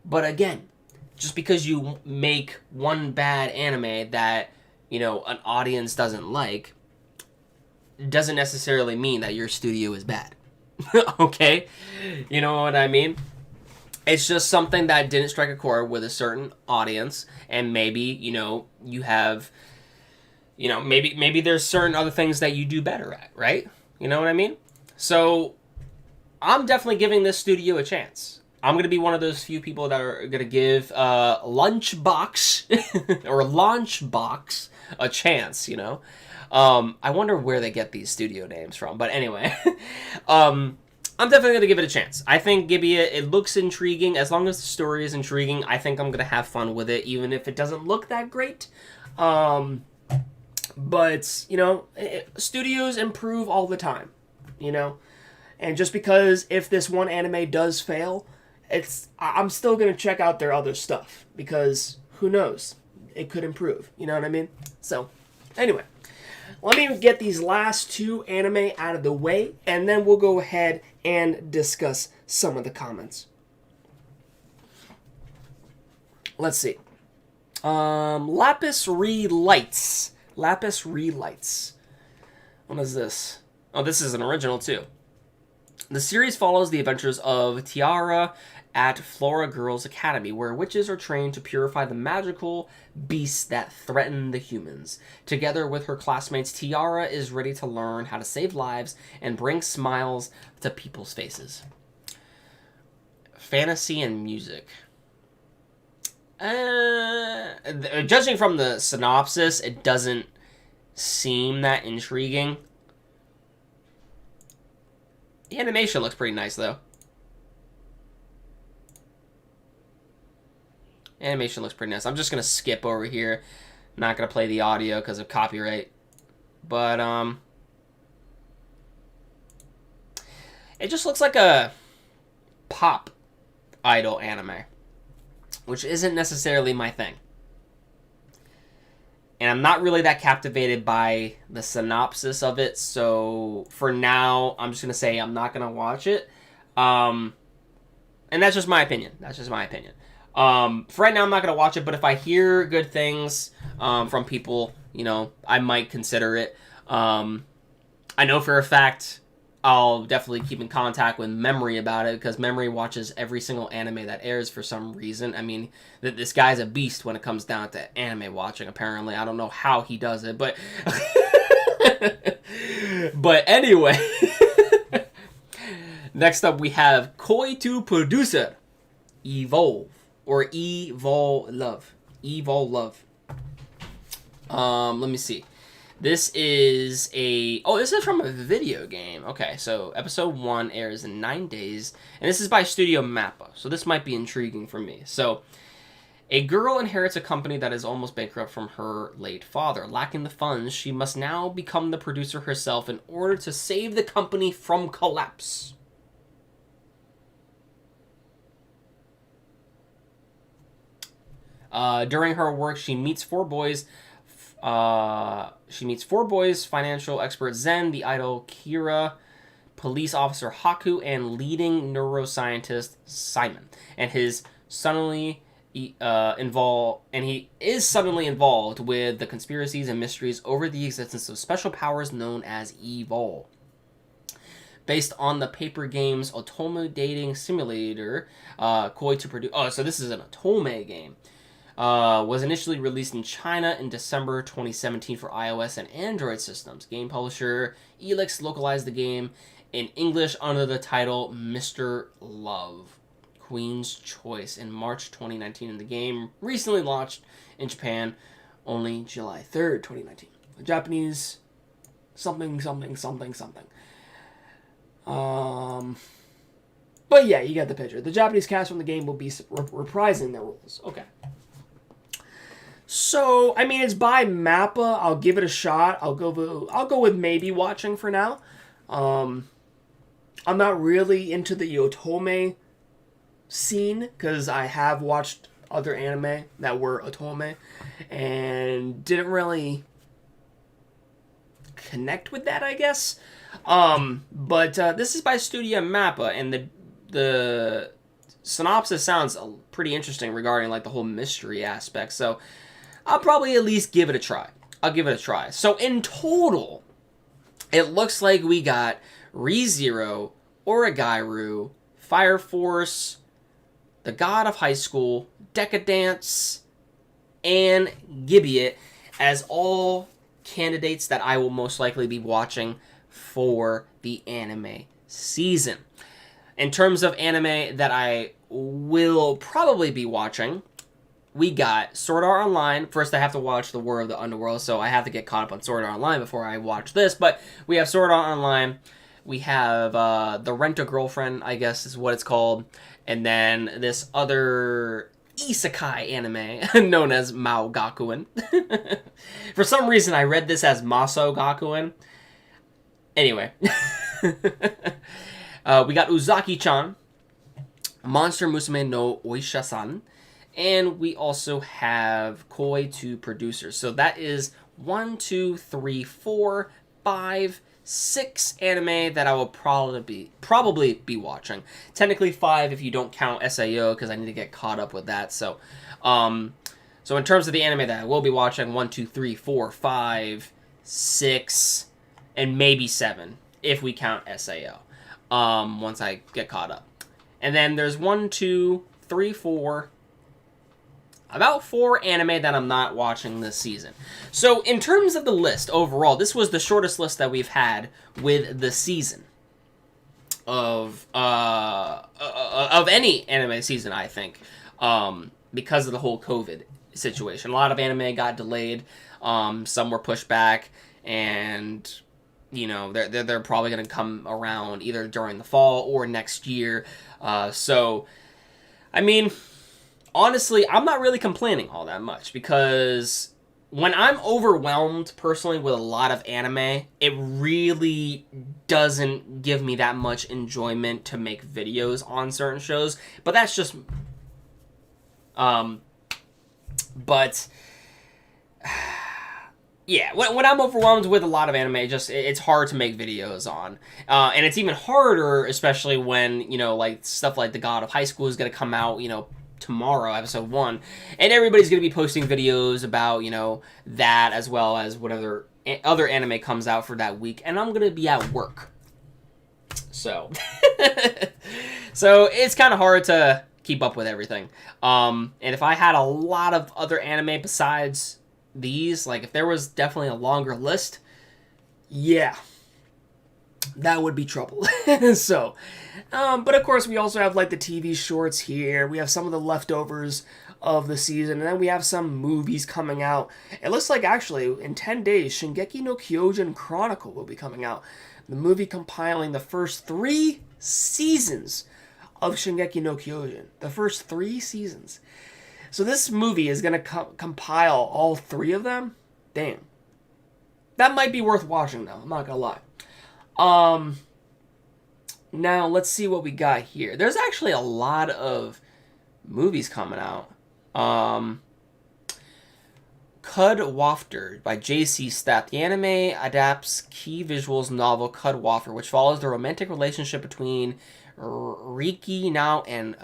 But again, just because you make one bad anime that, you know, an audience doesn't like, doesn't necessarily mean that your studio is bad. Okay? You know what I mean? It's just something that didn't strike a chord with a certain audience, and maybe, you know, you have, you know, maybe there's certain other things that you do better at, right? You know what I mean? So, I'm definitely giving this studio a chance. I'm going to be one of those few people that are going to give Lunchbox or Launchbox a chance, you know? I wonder where they get these studio names from, but anyway. I'm definitely going to give it a chance. I think Gibeah, it looks intriguing. As long as the story is intriguing, I think I'm going to have fun with it, even if it doesn't look that great. But, you know, studios improve all the time, you know? And just because if this one anime does fail, I'm still going to check out their other stuff, because who knows? It could improve, you know what I mean? So, anyway, let me get these last two anime out of the way, and then we'll go ahead and discuss some of the comments. Let's see. Lapis Relights. Lapis Relights. What is this? Oh, this is an original too. The series follows the adventures of Tiara at Flora Girls Academy, where witches are trained to purify the magical beasts that threaten the humans. Together with her classmates, Tiara is ready to learn how to save lives and bring smiles to people's faces. Fantasy and music. Judging from the synopsis, it doesn't seem that intriguing. The animation looks pretty nice, though. Animation looks pretty nice. I'm just going to skip over here. I'm not going to play the audio because of copyright. But, it just looks like a pop idol anime, which isn't necessarily my thing. And I'm not really that captivated by the synopsis of it, so for now, I'm just going to say I'm not going to watch it. And that's just my opinion. That's just my opinion. For right now, I'm not going to watch it, but if I hear good things from people, you know, I might consider it. I know for a fact I'll definitely keep in contact with Memory about it, because Memory watches every single anime that airs for some reason. I mean, this guy's a beast when it comes down to anime watching, apparently. I don't know how he does it, but... But anyway... Next up, we have Koi to Producer. Evolve. Or Evol Love. Evol Love. Let me see. This is a... Oh, this is from a video game. Okay, so episode 1 airs in 9 days. And this is by Studio Mappa. So this might be intriguing for me. So, a girl inherits a company that is almost bankrupt from her late father. Lacking the funds, she must now become the producer herself in order to save the company from collapse. During her work, she meets four boys, financial expert Zen, the idol Kira, police officer Haku and leading neuroscientist Simon, and his suddenly involved, and he is suddenly involved with the conspiracies and mysteries over the existence of special powers known as Evol. Based on the paper game's Otome dating simulator, Koi to produce. Oh, so this is an Otome game. Was initially released in China in December 2017 for iOS and Android systems. Game publisher Elix localized the game in English under the title Mr. Love, Queen's Choice in March 2019, and the game recently launched in Japan only July 3rd, 2019. Japanese something. But yeah, you get the picture. The Japanese cast from the game will be reprising their roles. Okay. So, I mean, it's by Mappa. I'll give it a shot. I'll go with maybe watching for now. I'm not really into the Otome scene because I have watched other anime that were Otome and didn't really connect with that, I guess. But this is by Studio Mappa, and the synopsis sounds pretty interesting regarding like the whole mystery aspect. So I'll probably at least give it a try. I'll give it a try. So in total, it looks like we got ReZero, Oregairu, Fire Force, The God of High School, Decadence, and Gibeat as all candidates that I will most likely be watching for the anime season. In terms of anime that I will probably be watching, we got Sword Art Online. First, I have to watch The War of the Underworld, so I have to get caught up on Sword Art Online before I watch this. But we have Sword Art Online. We have The Rent-A-Girlfriend, I guess is what it's called. And then this other isekai anime known as Mao Gakuen. For some reason, I read this as Maso Gakuen. Anyway. We got Uzaki-chan, Monster Musume no Oisha-san, and we also have Koi to producers. So that is 1, 2, 3, 4, 5, 6 anime that I will probably be watching. Technically 5 if you don't count SAO, because I need to get caught up with that. So in terms of the anime that I will be watching, 1, 2, 3, 4, 5, 6, and maybe 7 if we count SAO. Once I get caught up. And then there's 1, 2, 3, 4, about 4 anime that I'm not watching this season. So in terms of the list overall, this was the shortest list that we've had with the season of any anime season, I think, because of the whole COVID situation. A lot of anime got delayed, some were pushed back, and you know, they're probably going to come around either during the fall or next year. So, I mean, honestly, I'm not really complaining all that much, because when I'm overwhelmed personally with a lot of anime, it really doesn't give me that much enjoyment to make videos on certain shows. But that's just... but... yeah, when I'm overwhelmed with a lot of anime, it's hard to make videos on. And it's even harder, especially when, you know, like, stuff like The God of High School is going to come out, you know, tomorrow, episode 1. And everybody's going to be posting videos about, you know, that, as well as whatever other anime comes out for that week. And I'm going to be at work. So, so it's kind of hard to keep up with everything. And if I had a lot of other anime besides these, like if there was definitely a longer list, yeah, that would be trouble. So, but of course we also have like the TV shorts here. We have some of the leftovers of the season, and then we have some movies coming out. It looks like actually in 10 days, Shingeki no Kyojin Chronicle will be coming out. The movie compiling the first 3 seasons of Shingeki no Kyojin. The first 3 seasons. So this movie is going to compile all 3 of them? Damn. That might be worth watching, though. I'm not going to lie. Now, let's see what we got here. There's actually a lot of movies coming out. Cud Wafter by J.C. Stapp. The anime adapts key visuals novel Cud Wafter, which follows the romantic relationship between Riki Now and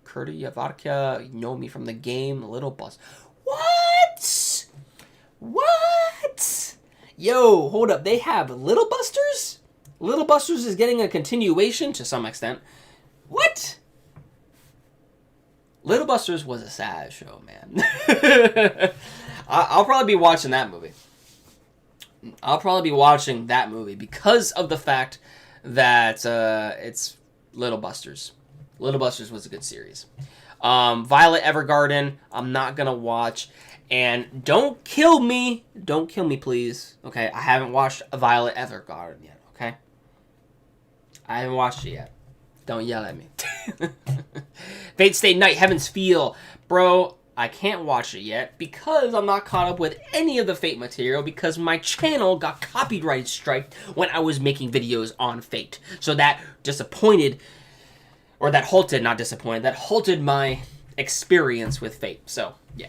Kurdiyavarka Nomi from the game Little Bus. What? What? Yo, hold up. They have Little Busters? Little Busters is getting a continuation to some extent. What? Little Busters was a sad show, man. I'll probably be watching that movie. Because of the fact that it's Little Busters. Little Busters was a good series. Violet Evergarden, I'm not going to watch. And don't kill me. Don't kill me, please. Okay, I haven't watched Violet Evergarden yet, okay? I haven't watched it yet. Don't yell at me. Fate Stay Night, Heaven's Feel. Bro, I can't watch it yet because I'm not caught up with any of the Fate material because my channel got copyright striked when I was making videos on Fate. So that halted my experience with Fate. So, yeah.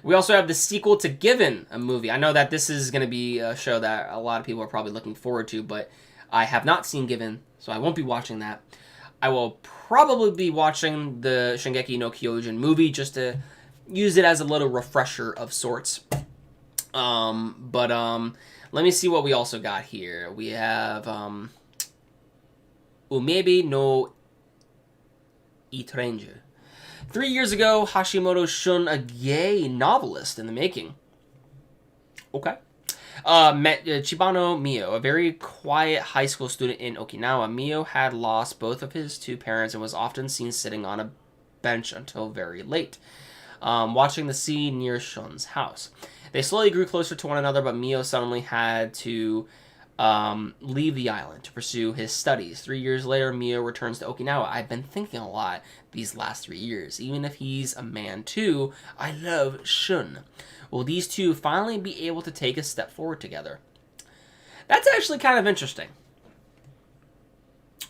We also have the sequel to Given, a movie. I know that this is going to be a show that a lot of people are probably looking forward to, but I have not seen Given, so I won't be watching that. I will probably be watching the Shingeki no Kyojin movie just to use it as a little refresher of sorts. But let me see what we also got here. We have Umebe no Itranger. 3 years ago, Hashimoto Shun, a gay novelist in the making. Okay. Met Chibano Mio, a very quiet high school student in Okinawa. Mio had lost both of his two parents and was often seen sitting on a bench until very late, watching the sea near Shun's house. They slowly grew closer to one another, but Mio suddenly had to leave the island to pursue his studies. 3 years later, Mio returns to Okinawa. I've been thinking a lot these last 3 years. Even if he's a man too, I love Shun. Will these two finally be able to take a step forward together? That's actually kind of interesting.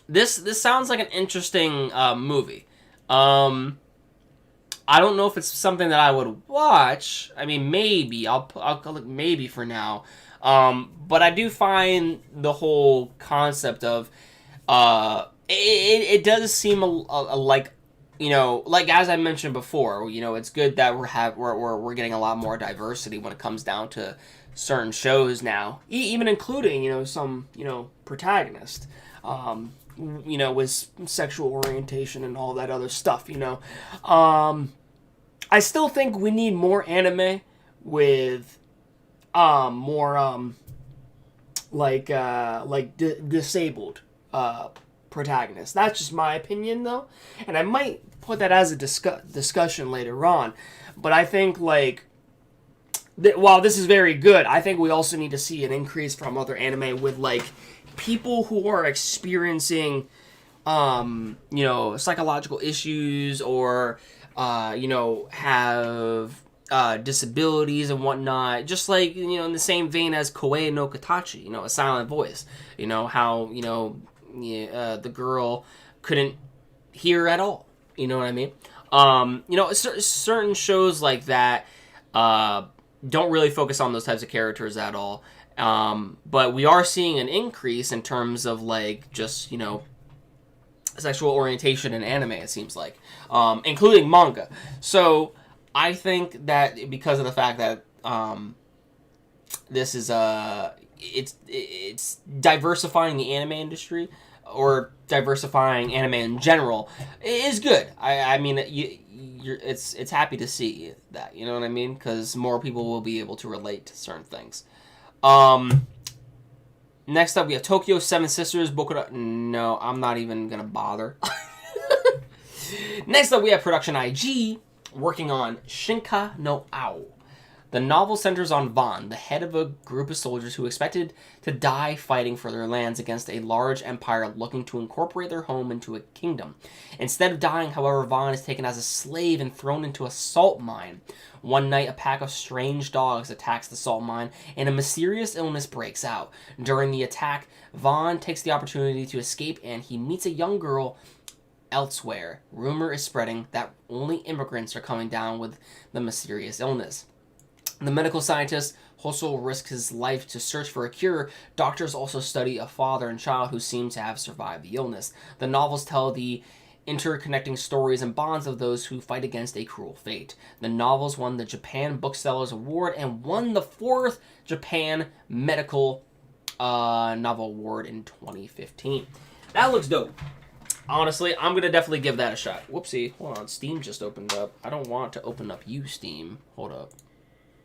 This sounds like an interesting movie. I don't know if it's something that I would watch. I mean, maybe. I'll call it maybe for now. But I do find the whole concept of it does seem like, you know, like as I mentioned before, you know, it's good that we're getting a lot more diversity when it comes down to certain shows now, even including, you know, some, you know, protagonist, you know, with sexual orientation and all that other stuff, you know. I still think we need more anime with more disabled protagonists. That's just my opinion, though, and I might put that as a discussion later on. But I think while this is very good, I think we also need to see an increase from other anime with like people who are experiencing you know, psychological issues or you know, have disabilities and whatnot, just like, you know, in the same vein as Koei no Katachi, you know, a silent voice, you know, how, you know, the girl couldn't hear at all, you know what I mean? You know, certain shows like that don't really focus on those types of characters at all, but we are seeing an increase in terms of like just, you know, sexual orientation in anime, it seems like, including manga. So I think that because of the fact that this is it's diversifying the anime industry or diversifying anime in general is good. I mean, it's happy to see that, you know what I mean? Because more people will be able to relate to certain things. Next up, we have Tokyo Seven Sisters. No, I'm not even gonna bother. Next up, we have Production IG working on Shinka no Ao. The novel centers on Van, the head of a group of soldiers who expected to die fighting for their lands against a large empire looking to incorporate their home into a kingdom. Instead of dying, however, Van is taken as a slave and thrown into a salt mine. One night, a pack of strange dogs attacks the salt mine, and a mysterious illness breaks out. During the attack, Van takes the opportunity to escape, and he meets a young girl elsewhere. Rumor is spreading that only immigrants are coming down with the mysterious illness. The medical scientist also risks his life to search for a cure. Doctors also study a father and child who seem to have survived the illness. The novels tell the interconnecting stories and bonds of those who fight against a cruel fate. The novels won the Japan Booksellers Award and won the 4th Japan Medical Novel Award in 2015. That looks dope. Honestly, I'm going to definitely give that a shot. Whoopsie. Hold on. Steam just opened up. I don't want to open up you, Steam. Hold up.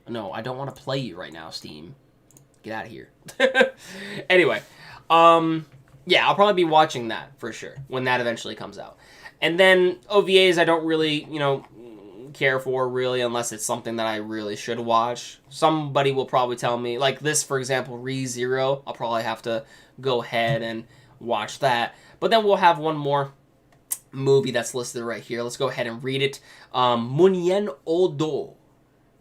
No, I don't want to play you right now, Steam. Get out of here. Anyway, yeah, I'll probably be watching that for sure when that eventually comes out. And then OVAs I don't really, care for really unless it's something that I really should watch. Somebody will probably tell me, like this, for example, ReZero. I'll probably have to go ahead and watch that. But then we'll have one more movie that's listed right here. Let's go ahead and read it. Munyen Odo.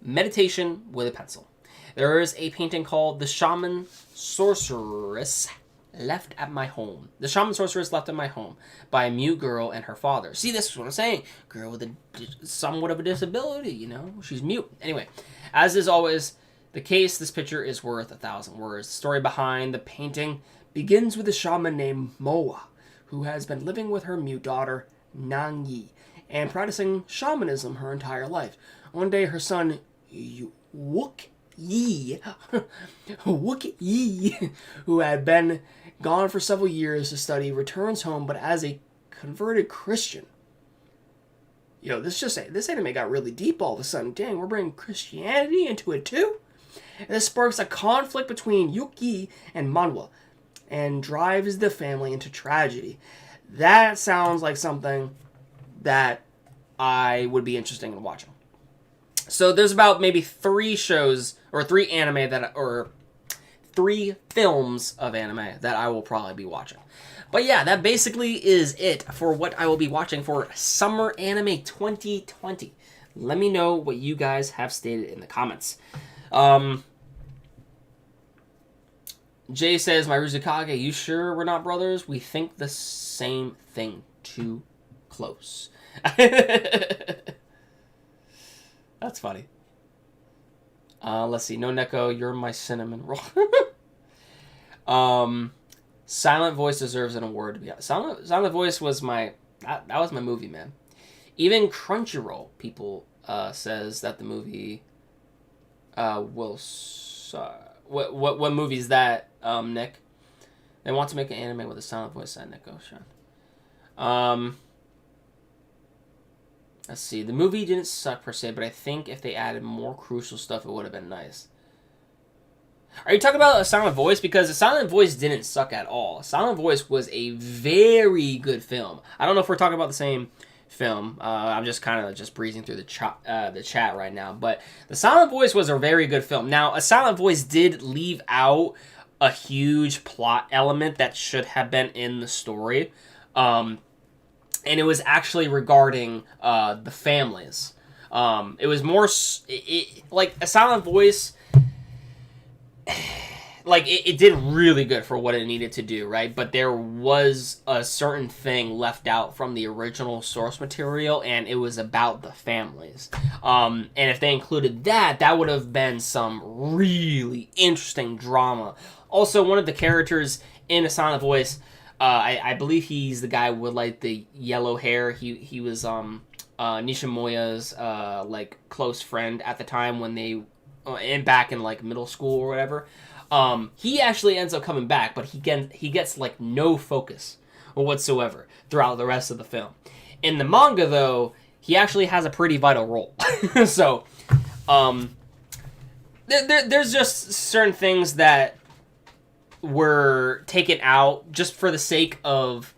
Meditation with a Pencil. There is a painting called The Shaman Sorceress Left at My Home. The Shaman Sorceress Left at My Home by a mute girl and her father. See, this is what I'm saying. Girl with somewhat of a disability, She's mute. Anyway, as is always the case, this picture is worth 1,000 words. The story behind the painting begins with a shaman named Moa, who has been living with her mute daughter, Nangyi, and practicing shamanism her entire life. One day, her son, Wook Yi, who had been gone for several years to study, returns home, but as a converted Christian. This anime got really deep all of a sudden. Dang, we're bringing Christianity into it too? And this sparks a conflict between Yuki and Manwa, and drives the family into tragedy. That sounds like something that I would be interested in watching. So there's about maybe 3 shows or 3 anime or 3 films of anime that I will probably be watching. But yeah, that basically is it for what I will be watching for Summer Anime 2020. Let me know what you guys have stated in the comments. Jay says, my Rizukage, you sure we're not brothers? We think the same thing. Too close. That's funny. Let's see. No Neko, you're my cinnamon roll. Silent Voice deserves an award to be honest. Silent Voice was that was my movie, man. Even Crunchyroll people says that the movie will what movie is that, Nick? They want to make an anime with a silent voice at Neko, Sean. Let's see. The movie didn't suck per se, but I think if they added more crucial stuff, it would have been nice. Are you talking about A Silent Voice? Because A Silent Voice didn't suck at all. Silent Voice was a very good film. I don't know if we're talking about the same film. I'm just kind of just breezing through the chat right now. But The Silent Voice was a very good film. Now, A Silent Voice did leave out a huge plot element that should have been in the story. And it was actually regarding the families. It was more like A Silent Voice. Like it did really good for what it needed to do, right? But there was a certain thing left out from the original source material, and it was about the families. And if they included that would have been some really interesting drama. Also, one of the characters in A Silent Voice. I believe he's the guy with like the yellow hair. He was Nishimoya's like close friend at the time when they back in like middle school or whatever. He actually ends up coming back, but he gets like no focus whatsoever throughout the rest of the film. In the manga though, he actually has a pretty vital role. So there's just certain things that were taken out just for the sake of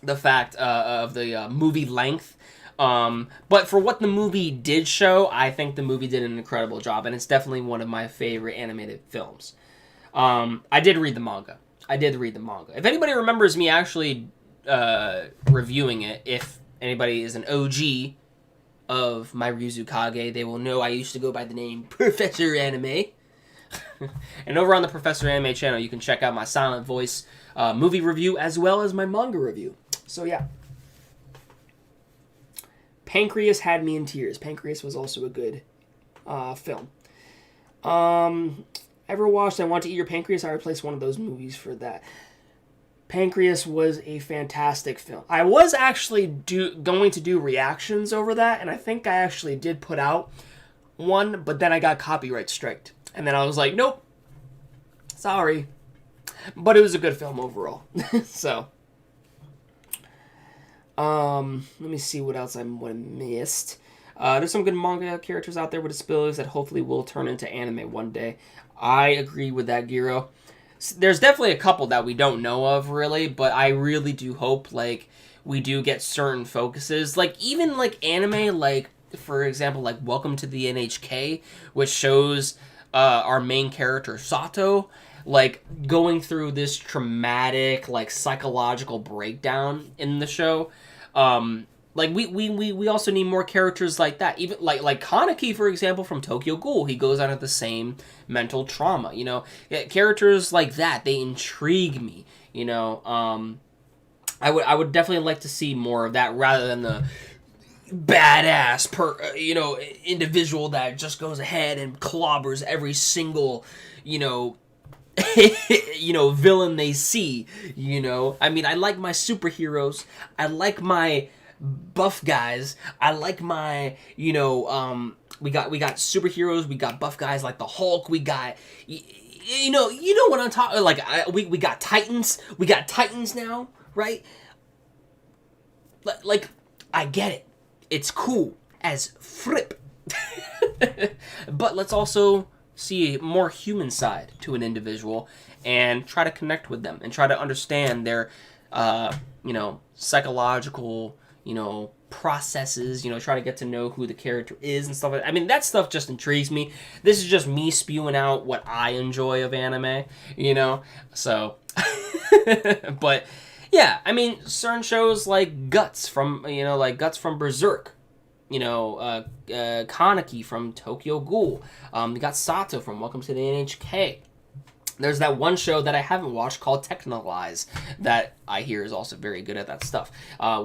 the fact of the movie length. But for what the movie did show, I think the movie did an incredible job, and it's definitely one of my favorite animated films. I did read the manga. If anybody remembers me actually reviewing it, if anybody is an OG of my Rizukage, they will know I used to go by the name Professor Anime. And over on the Professor Anime channel, you can check out my Silent Voice movie review as well as my manga review. So yeah. Pancreas had me in tears. Pancreas was also a good film. Ever watched I Want to Eat Your Pancreas? I replaced one of those movies for that. Pancreas was a fantastic film. I was actually going to do reactions over that, and I think I actually did put out one, but then I got copyright striked. And then I was like, nope, sorry. But it was a good film overall. So, let me see what else I missed. There's some good manga characters out there with disabilities that hopefully will turn into anime one day. I agree with that, Giro. There's definitely a couple that we don't know of, really, but I really do hope, like, we do get certain focuses. Like, even, like, anime, like, for example, like, Welcome to the NHK, which shows our main character, Sato, like, going through this traumatic, like, psychological breakdown in the show. Like, we also need more characters like that. Even, like Kaneki, for example, from Tokyo Ghoul. He goes out of the same mental trauma, you know? Characters like that, they intrigue me, you know? I would definitely like to see more of that rather than the badass, individual that just goes ahead and clobbers every single, villain they see, I mean, I like my superheroes. I like my buff guys. I like my, we got superheroes. We got buff guys like the Hulk. We got, you know what I'm talking. Like we got Titans. We got Titans now, right? Like I get it. It's cool as fripp. But let's also see a more human side to an individual and try to connect with them and try to understand their, psychological, processes, try to get to know who the character is and stuff like that. I mean, that stuff just intrigues me. This is just me spewing out what I enjoy of anime, so, but yeah, I mean, certain shows like Guts from Berserk, Kaneki from Tokyo Ghoul. We got Sato from Welcome to the NHK. There's that one show that I haven't watched called Technolize that I hear is also very good at that stuff.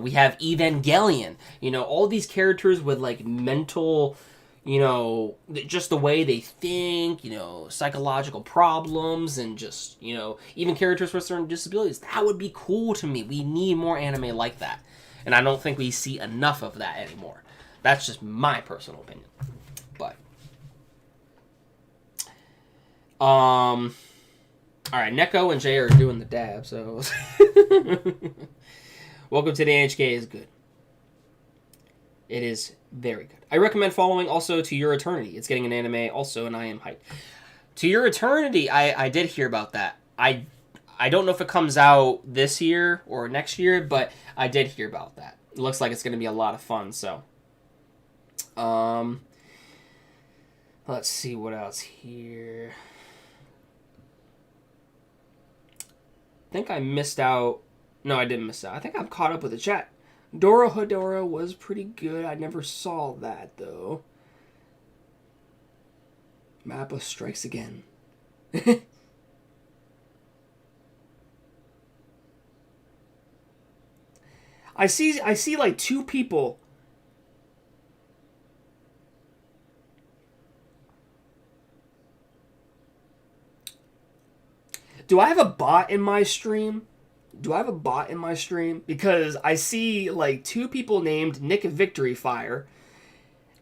We have Evangelion. All these characters with like mental, just the way they think, psychological problems and just, even characters with certain disabilities. That would be cool to me. We need more anime like that. And I don't think we see enough of that anymore. That's just my personal opinion. But all right, Neko and Jay are doing the dab, so Welcome to the NHK is good. It is very good. I recommend following also To Your Eternity. It's getting an anime also, and I am hyped. To Your Eternity, I did hear about that. I don't know if it comes out this year or next year, but I did hear about that. It looks like it's going to be a lot of fun, so. Let's see what else here. I think I missed out. No, I didn't miss out. I think I'm caught up with the chat. Dora Hedora was pretty good. I never saw that, though. Mappa strikes again. I see like two people. Do I have a bot in my stream? Because I see like two people named Nick Victory Fire,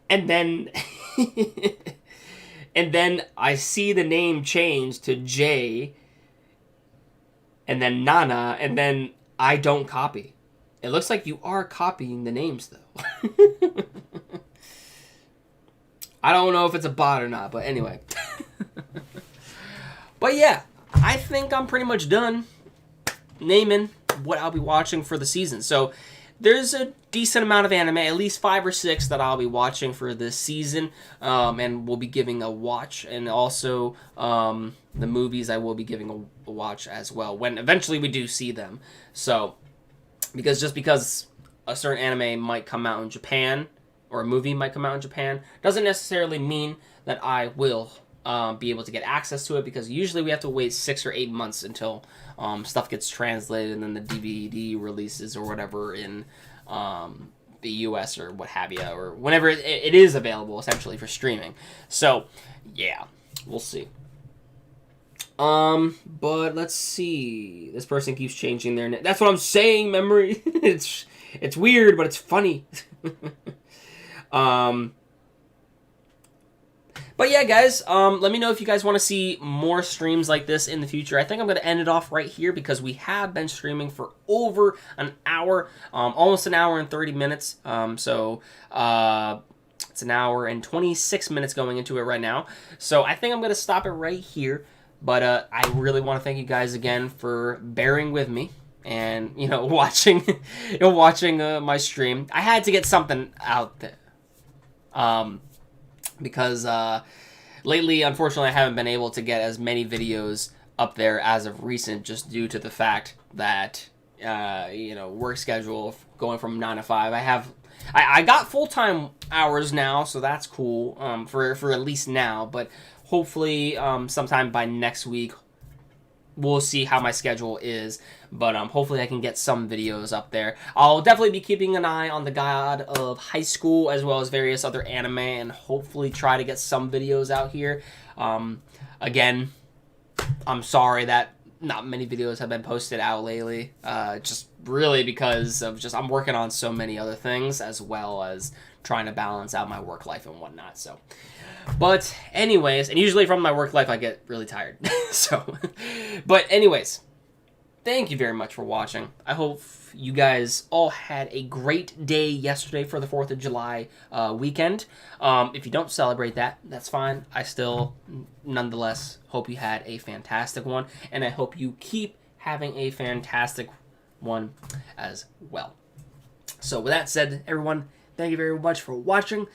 and then and then I see the name change to Jay, and then Nana, and then I don't copy. It looks like you are copying the names though. I don't know if it's a bot or not, but anyway. But yeah. I think I'm pretty much done naming what I'll be watching for the season. So there's a decent amount of anime, at least 5 or 6 that I'll be watching for this season, and we'll be giving a watch, and also the movies I will be giving a watch as well when eventually we do see them. So because a certain anime might come out in Japan or a movie might come out in Japan doesn't necessarily mean that I will be able to get access to it, because usually we have to wait 6 or 8 months until stuff gets translated and then the DVD releases or whatever in the US or what have you, or whenever it is available, essentially, for streaming. So, yeah, we'll see. But let's see. This person keeps changing their name. That's what I'm saying, Memory. It's weird, but it's funny. But yeah, guys, let me know if you guys want to see more streams like this in the future. I think I'm going to end it off right here because we have been streaming for over an hour, almost an hour and 30 minutes. So it's an hour and 26 minutes going into it right now. So I think I'm going to stop it right here. But I really want to thank you guys again for bearing with me and, watching my stream. I had to get something out there. Because lately, unfortunately, I haven't been able to get as many videos up there as of recent, just due to the fact that, work schedule going from 9 to 5. I got full-time hours now, so that's cool, for at least now, but hopefully, sometime by next week, we'll see how my schedule is, but hopefully I can get some videos up there. I'll definitely be keeping an eye on the God of High School as well as various other anime, and hopefully try to get some videos out here. Again, I'm sorry that not many videos have been posted out lately, just really because of I'm working on so many other things as well as trying to balance out my work life and whatnot, so... But anyways, and usually from my work life I get really tired. But anyways, thank you very much for watching. I hope you guys all had a great day yesterday for the 4th of July weekend. If you don't celebrate that, that's fine. I still, nonetheless, hope you had a fantastic one. And I hope you keep having a fantastic one as well. So with that said, everyone, thank you very much for watching.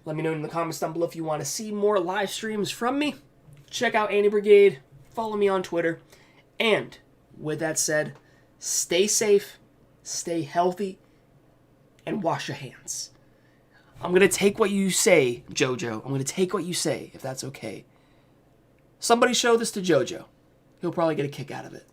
Let me know in the comments down below if you want to see more live streams from me. Check out Brigade. Follow me on Twitter. And with that said, stay safe, stay healthy, and wash your hands. I'm going to take what you say, Jojo. I'm going to take what you say, if that's okay. Somebody show this to Jojo. He'll probably get a kick out of it.